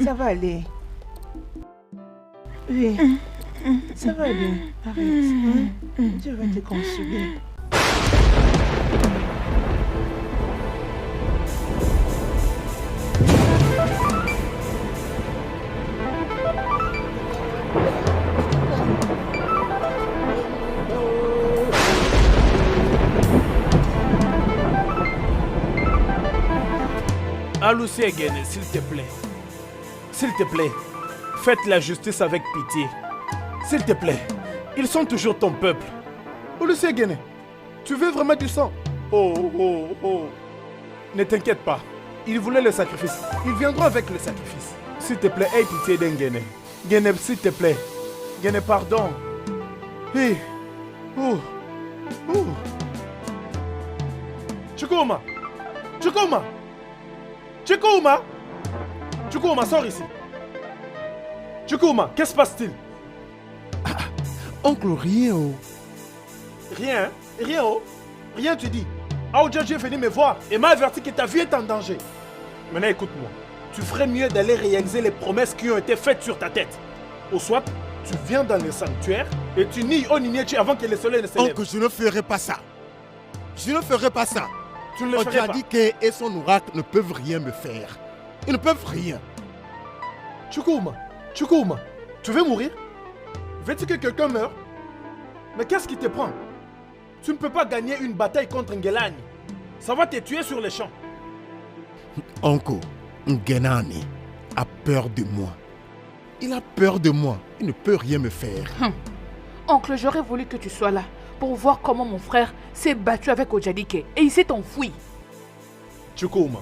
Ça va aller. Oui, ça va aller. Arrête. Dieu va te consoler. Alusi Egene, s'il te plaît. S'il te plaît, faites la justice avec pitié. S'il te plaît, ils sont toujours ton peuple. Alusi Egene, tu veux vraiment du sang? Oh. Ne t'inquiète pas. Ils voulaient le sacrifice. Ils viendront avec le sacrifice. S'il te plaît, aie pitié d'Engene. Gene, s'il te plaît. Gene, pardon. Hey. Oh. Oh. Chukwuma. Chukwuma. Chukwuma. Chukwuma, sors ici. Chukwuma, qu'est-ce qui se passe-t-il? Oncle, rien. Oh. Rien, hein? Rien, oh. Rien, tu dis. Aoudjadji est venu me voir et m'a averti que ta vie est en danger. Maintenant, écoute-moi. Tu ferais mieux d'aller réaliser les promesses qui ont été faites sur ta tête. Ou soit, tu viens dans le sanctuaire et tu nies Oniniechi avant que le soleil ne se lève. Oncle, je ne ferai pas ça. Je ne ferai pas ça. Tu ne le ferais pas. Odiadike et son oracle ne peuvent rien me faire. Ils ne peuvent rien. Chukwuma, tu veux mourir? Veux-tu que quelqu'un meure? Mais qu'est-ce qui te prend? Tu ne peux pas gagner une bataille contre Ngelani. Ça va te tuer sur les champs. Oncle, Ngenani a peur de moi. Il a peur de moi. Il ne peut rien me faire. Oncle, j'aurais voulu que tu sois là pour voir comment mon frère s'est battu avec Odiadike et il s'est enfui. Chukwuma,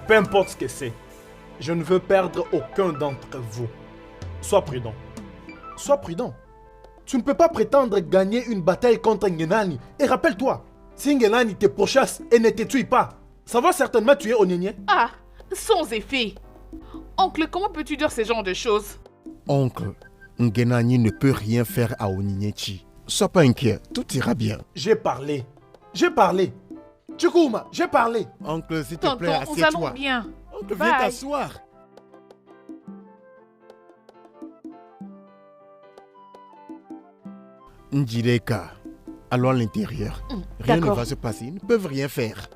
peu importe ce que c'est, je ne veux perdre aucun d'entre vous. Sois prudent. Sois prudent. Tu ne peux pas prétendre gagner une bataille contre Ngenani. Et rappelle-toi, si Ngenani te pourchasse et ne te tue pas, ça va certainement tuer Oninie. Ah, sans effet. Oncle, comment peux-tu dire ce genre de choses? Oncle, Ngenani ne peut rien faire à Oniniechi. Sois pas inquiet, tout ira bien. J'ai parlé. J'ai parlé. Chukwuma, j'ai parlé. Oncle, s'il te plaît, assieds-toi. Nous allons bien. Oncle, viens t'asseoir. Njireka, allons à l'intérieur. Rien ne va se passer, ils ne peuvent rien faire.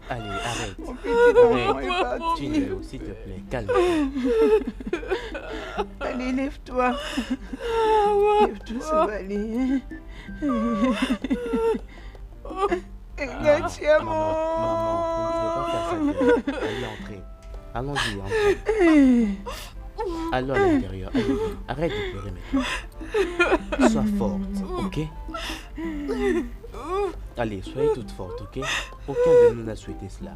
Allez, arrête. Tinyo, s'il te plaît, calme-toi. Allez, lève-toi. Lève-toi, ça va aller. Maman, on ne peut pas faire ça. Allez, entrez. Allons-y, entrez. Allons à l'intérieur. Arrête de pleurer maintenant. Sois forte, ok? Allez, soyez toute forte, ok? Aucun de nous n'a souhaité cela.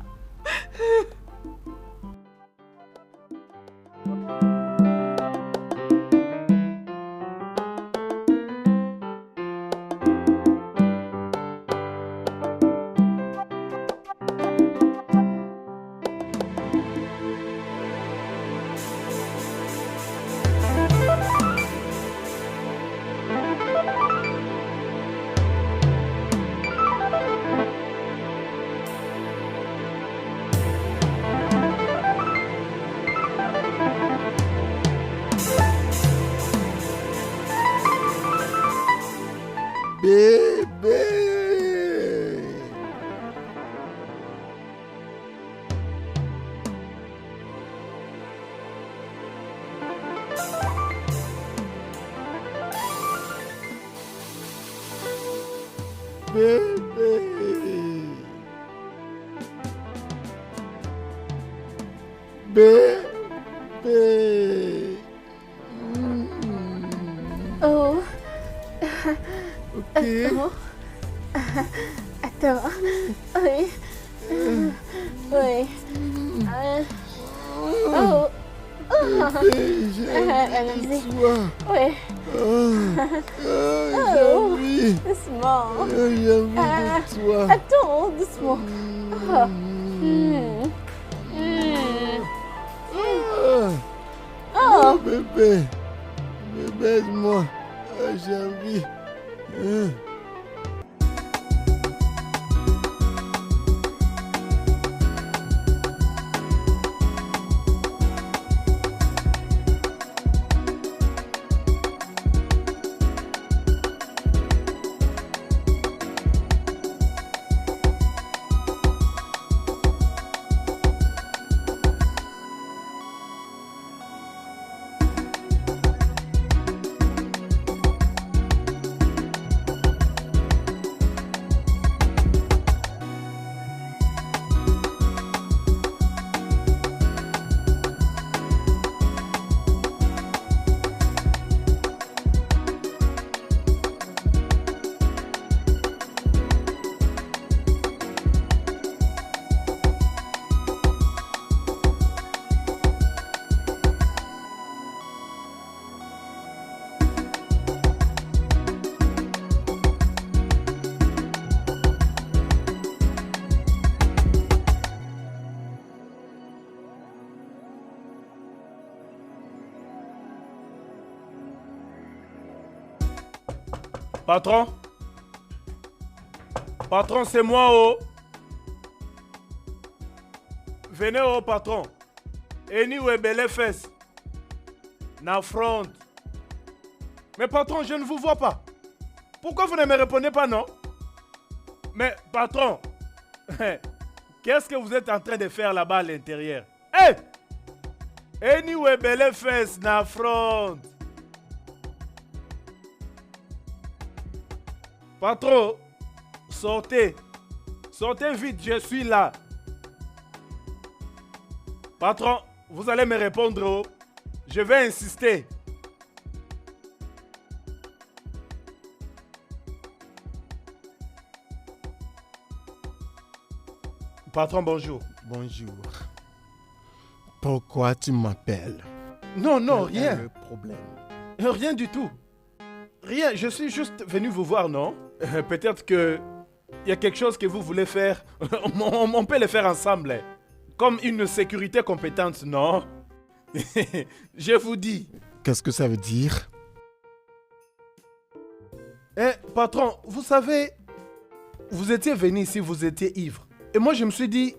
Oh. Ok. Attends. Oui. Oui. Oh. Allons-y. Oui. J'ai envie. Doucement. J'ai envie de toi. Attends, doucement. Oh, bébé. Bébé, aide-moi. J'ai envie. Patron? Patron, c'est moi, oh. Venez, oh, patron. Anyway, belle fesse. Na front. Mais patron, je ne vous vois pas. Pourquoi vous ne me répondez pas, non? Mais patron, qu'est-ce que vous êtes en train de faire là-bas à l'intérieur? Hey! Anyway, belle fesse, na front. Patron, sortez. Sortez vite, je suis là. Patron, vous allez me répondre, oh. Je vais insister. Patron, bonjour. Bonjour. Pourquoi tu m'appelles? Non, Quel est rien. le problème? Rien du tout. Rien, je suis juste venu vous voir, non? Peut-être que il y a quelque chose que vous voulez faire. On peut le faire ensemble. Comme une sécurité compétente, non? Je vous dis. Qu'est-ce que ça veut dire? Patron, vous savez, vous étiez venu ici, vous étiez ivre. Et moi, je me suis dit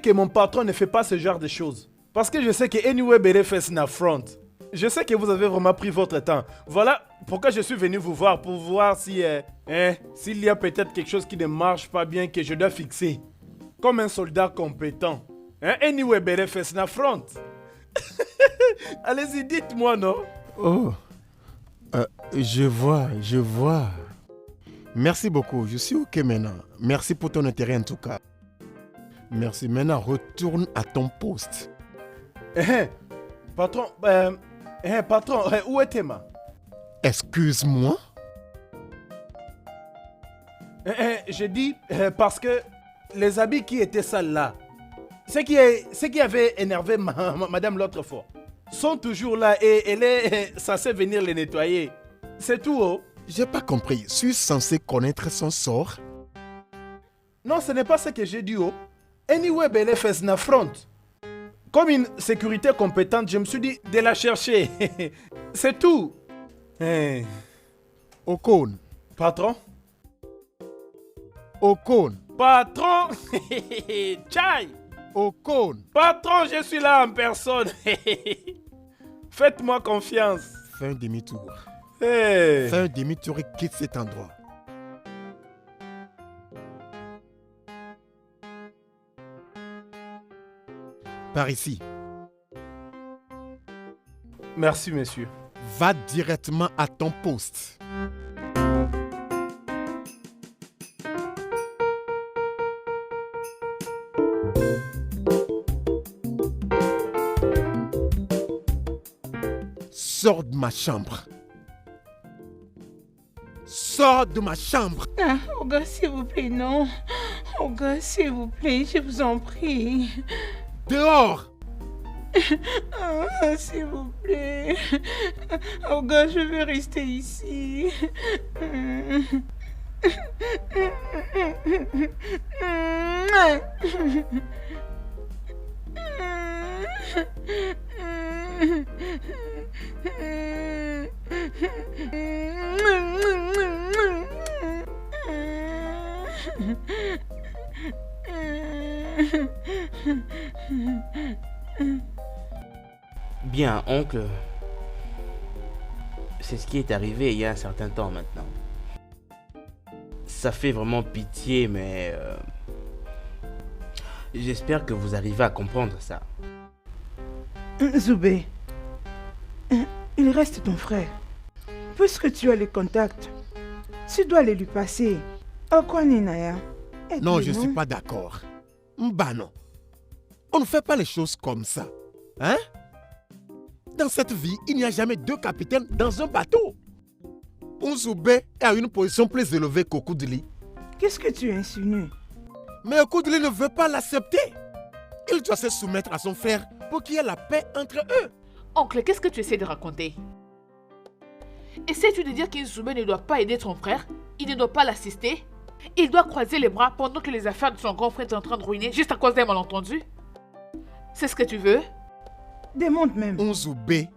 que mon patron ne fait pas ce genre de choses. Parce que je sais que anyway, BDFS n'a front. Je sais que vous avez vraiment pris votre temps. Voilà pourquoi je suis venu vous voir, pour voir si, s'il y a peut-être quelque chose qui ne marche pas bien que je dois fixer. Comme un soldat compétent. Anyway, BDFS n'a front. Allez-y, dites-moi, non? Oh, je vois. Merci beaucoup, je suis ok maintenant. Merci pour ton intérêt en tout cas. Merci, maintenant retourne à ton poste. Patron, patron, où est Emma? Excuse-moi? J'ai dit parce que les habits qui étaient sales là, ce qui avait énervé madame l'autre fois, sont toujours là et elle est censée venir les nettoyer. C'est tout, oh. J'ai pas compris. Suis censé connaître son sort? Non, ce n'est pas ce que j'ai dit, oh. Anyway, belle fesse na front. Comme une sécurité compétente, je me suis dit de la chercher. C'est tout. Okon. Patron? Okon. Patron. Tchai. Okon. Patron, je suis là en personne. Faites-moi confiance. Fais un demi-tour. Fais un demi-tour et quitte cet endroit. Par ici. Merci, monsieur. Va directement à ton poste. Sors de ma chambre. Sors de ma chambre. Ah, Oga, s'il vous plaît, non. Oga, s'il vous plaît, je vous en prie. Dehors. S'il vous plaît. Oh gars, je vais rester ici. Bien, oncle. C'est ce qui est arrivé il y a un certain temps maintenant. Ça fait vraiment pitié, mais... j'espère que vous arrivez à comprendre ça. Zoubé, il reste ton frère. Puisque tu as les contacts, tu dois les lui passer. Oh quoi, Ninaya? Non, je ne suis pas d'accord. Bah non. On ne fait pas les choses comme ça. Hein? Dans cette vie, il n'y a jamais deux capitaines dans un bateau. Zoubé est à une position plus élevée qu'Okoudili. Qu'est-ce que tu insinues? Mais Okoudili ne veut pas l'accepter. Il doit se soumettre à son frère pour qu'il y ait la paix entre eux. Oncle, qu'est-ce que tu essaies de raconter? Essaies-tu de dire qu'Inzoubé ne doit pas aider ton frère? Il ne doit pas l'assister? Il doit croiser les bras pendant que les affaires de son grand frère sont en train de ruiner juste à cause d'un malentendu? C'est ce que tu veux? Démontre même. Zoubé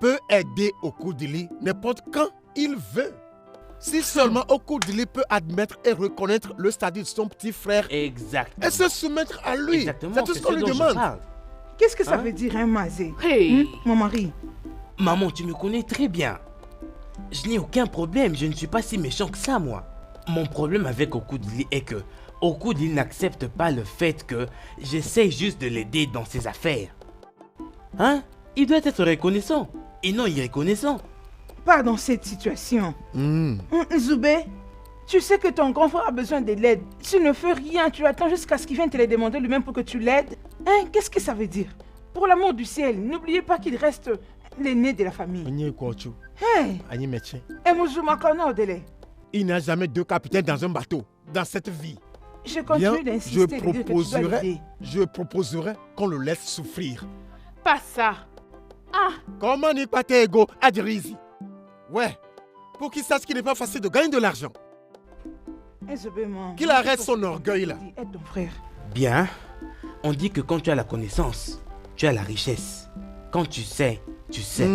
peut aider Okoudili n'importe quand il veut. Si seulement Okoudili peut admettre et reconnaître le statut de son petit frère. Exactement. Et se soumettre à lui. Exactement, c'est tout ce qu'on lui demande. Qu'est-ce que ça veut dire, hein, Mazé? Hey. Mon mari. Maman, tu me connais très bien. Je n'ai aucun problème, je ne suis pas si méchant que ça, moi. Mon problème avec Okoudili est que Okoudili n'accepte pas le fait que j'essaye juste de l'aider dans ses affaires. Hein? Il doit être reconnaissant et non irreconnaissant. Pas dans cette situation. Zoubé, tu sais que ton grand frère a besoin de l'aide. Tu ne fais rien, tu attends jusqu'à ce qu'il vienne te les demander lui-même pour que tu l'aides. Hein? Qu'est-ce que ça veut dire? Pour l'amour du ciel, n'oubliez pas qu'il reste l'aîné de la famille. Hey! Il n'y a jamais deux capitaines dans un bateau, dans cette vie. Je continue d'insister. Je proposerai qu'on le laisse souffrir. Pas ça. Ah! Comment n'est pas ego Adrizi? Ouais, pour qu'il sache qu'il n'est pas facile de gagner de l'argent. Qu'il arrête son orgueil là. Aide ton frère. Bien, on dit que quand tu as la connaissance, tu as la richesse. Quand tu sais, tu sais.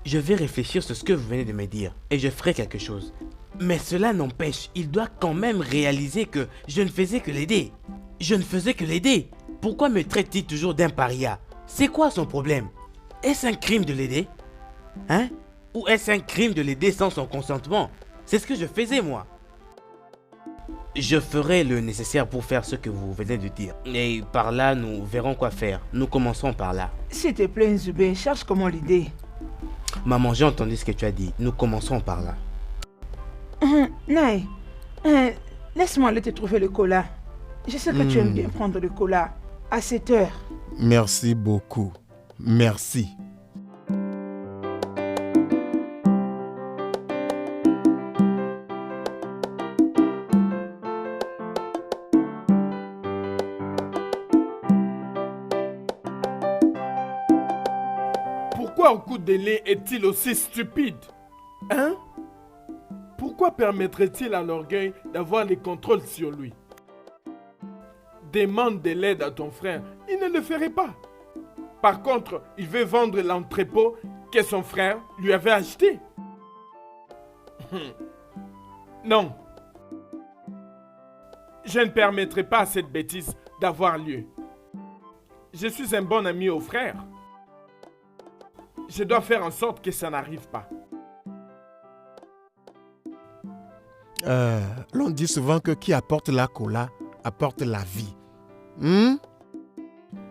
Je vais réfléchir sur ce que vous venez de me dire et je ferai quelque chose. Mais cela n'empêche, il doit quand même réaliser que je ne faisais que l'aider. Je ne faisais que l'aider. Pourquoi me traite-t-il toujours d'un paria? C'est quoi son problème? Est-ce un crime de l'aider? Hein? Ou est-ce un crime de l'aider sans son consentement? C'est ce que je faisais moi. Je ferai le nécessaire pour faire ce que vous venez de dire. Et par là, nous verrons quoi faire. Nous commencerons par là. S'il te plaît, Zoubé, cherche comment l'aider. Maman, j'ai entendu ce que tu as dit. Nous commencerons par là. Naï, laisse-moi aller te trouver le cola. Je sais que tu aimes bien prendre le cola à 7 heures. Merci beaucoup. Merci. Pourquoi Okoudili est-il aussi stupide? Hein? Pourquoi permettrait-il à l'orgueil d'avoir les contrôles sur lui? Demande de l'aide à ton frère, il ne le ferait pas. Par contre, il veut vendre l'entrepôt que son frère lui avait acheté. Non. Je ne permettrai pas à cette bêtise d'avoir lieu. Je suis un bon ami au frère. Je dois faire en sorte que ça n'arrive pas. L'on dit souvent que qui apporte la cola apporte la vie.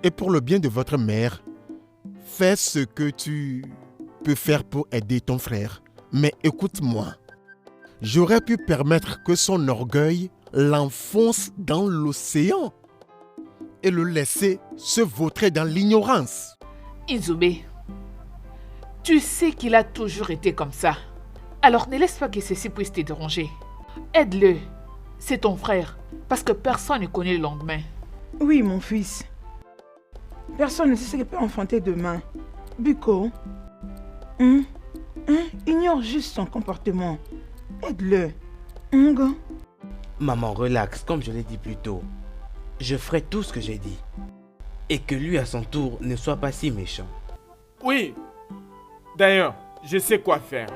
Et pour le bien de votre mère, fais ce que tu peux faire pour aider ton frère. Mais écoute-moi, j'aurais pu permettre que son orgueil l'enfonce dans l'océan et le laisser se vautrer dans l'ignorance. Inzoubé, tu sais qu'il a toujours été comme ça. Alors ne laisse pas que ceci puisse te déranger. Aide-le. C'est ton frère. Parce que personne ne connaît le lendemain. Oui, mon fils. Personne ne sait ce qu'il peut enfanter demain. Buko, ignore juste son comportement. Aide-le. Maman, relax, comme je l'ai dit plus tôt. Je ferai tout ce que j'ai dit. Et que lui, à son tour, ne soit pas si méchant. Oui. D'ailleurs, je sais quoi faire.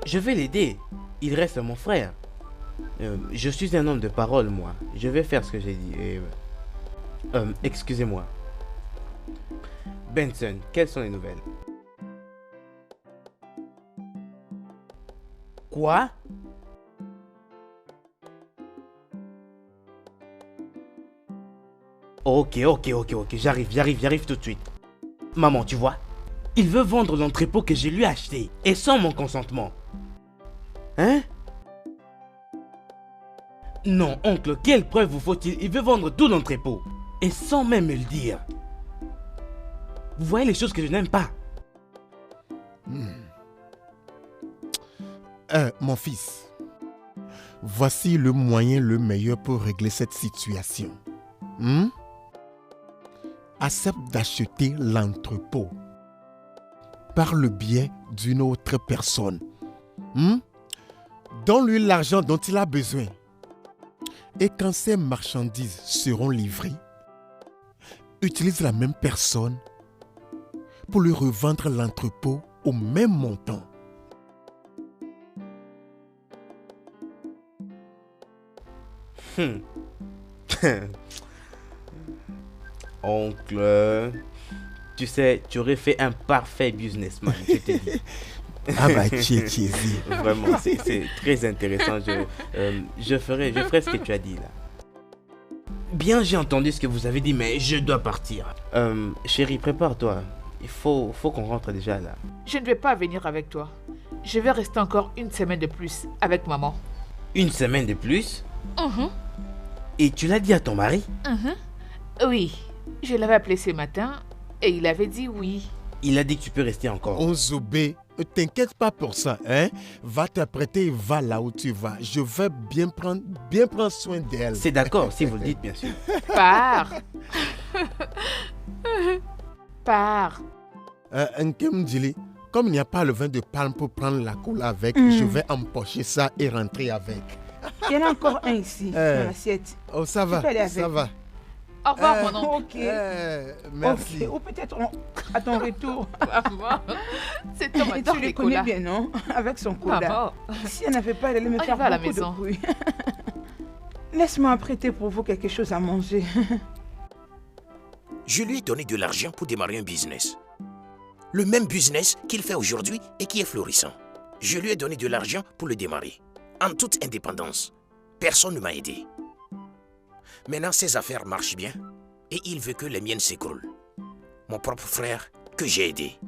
Je vais l'aider. Il reste mon frère. Je suis un homme de parole, moi. Je vais faire ce que j'ai dit. Excusez-moi. Benson, quelles sont les nouvelles? Quoi? Ok, j'arrive tout de suite. Maman, tu vois? Il veut vendre l'entrepôt que je lui ai acheté, et sans mon consentement. Hein? Non, oncle, quelle preuve vous faut-il? Il veut vendre tout l'entrepôt, et sans même me le dire. Vous voyez les choses que je n'aime pas. Mon fils, voici le moyen le meilleur pour régler cette situation. Accepte d'acheter l'entrepôt par le biais d'une autre personne. Donne-lui l'argent dont il a besoin. Et quand ces marchandises seront livrées, utilise la même personne pour lui revendre l'entrepôt au même montant. Oncle, tu sais, tu aurais fait un parfait businessman, je te dis. Ah bah, tiens. Vraiment, c'est très intéressant. Je ferai ce que tu as dit là. Bien, j'ai entendu ce que vous avez dit, mais je dois partir. Chérie, prépare-toi. Il faut qu'on rentre déjà là. Je ne vais pas venir avec toi. Je vais rester encore une semaine de plus avec maman. Une semaine de plus? Et tu l'as dit à ton mari? Oui, je l'avais appelé ce matin et il avait dit oui. Il a dit que tu peux rester encore. Onzobé, ne t'inquiète pas pour ça, hein? Va t'apprêter et va là où tu vas. Je vais bien prendre soin d'elle. C'est d'accord, si vous le dites, bien sûr. Pars. Pars. Nkem Djili, comme il n'y a pas le vin de palme pour prendre la cola avec, je vais empocher ça et rentrer avec. Il y en a encore un ici, dans l'assiette. Oh, ça va, ça va. Au revoir, mon oncle. Ok. Merci. Okay. Ou peut-être à ton retour. Maman, cet homme Et adore tu les le connais colas. bien, non? Avec son cola. Maman. Si elle n'avait pas, elle allait me faire va à la beaucoup maison. de bruit. Laisse-moi apprêter pour vous quelque chose à manger. Je lui ai donné de l'argent pour démarrer un business. Le même business qu'il fait aujourd'hui et qui est florissant. Je lui ai donné de l'argent pour le démarrer. En toute indépendance. Personne ne m'a aidé. Maintenant, ses affaires marchent bien et il veut que les miennes s'écroulent. Mon propre frère que j'ai aidé.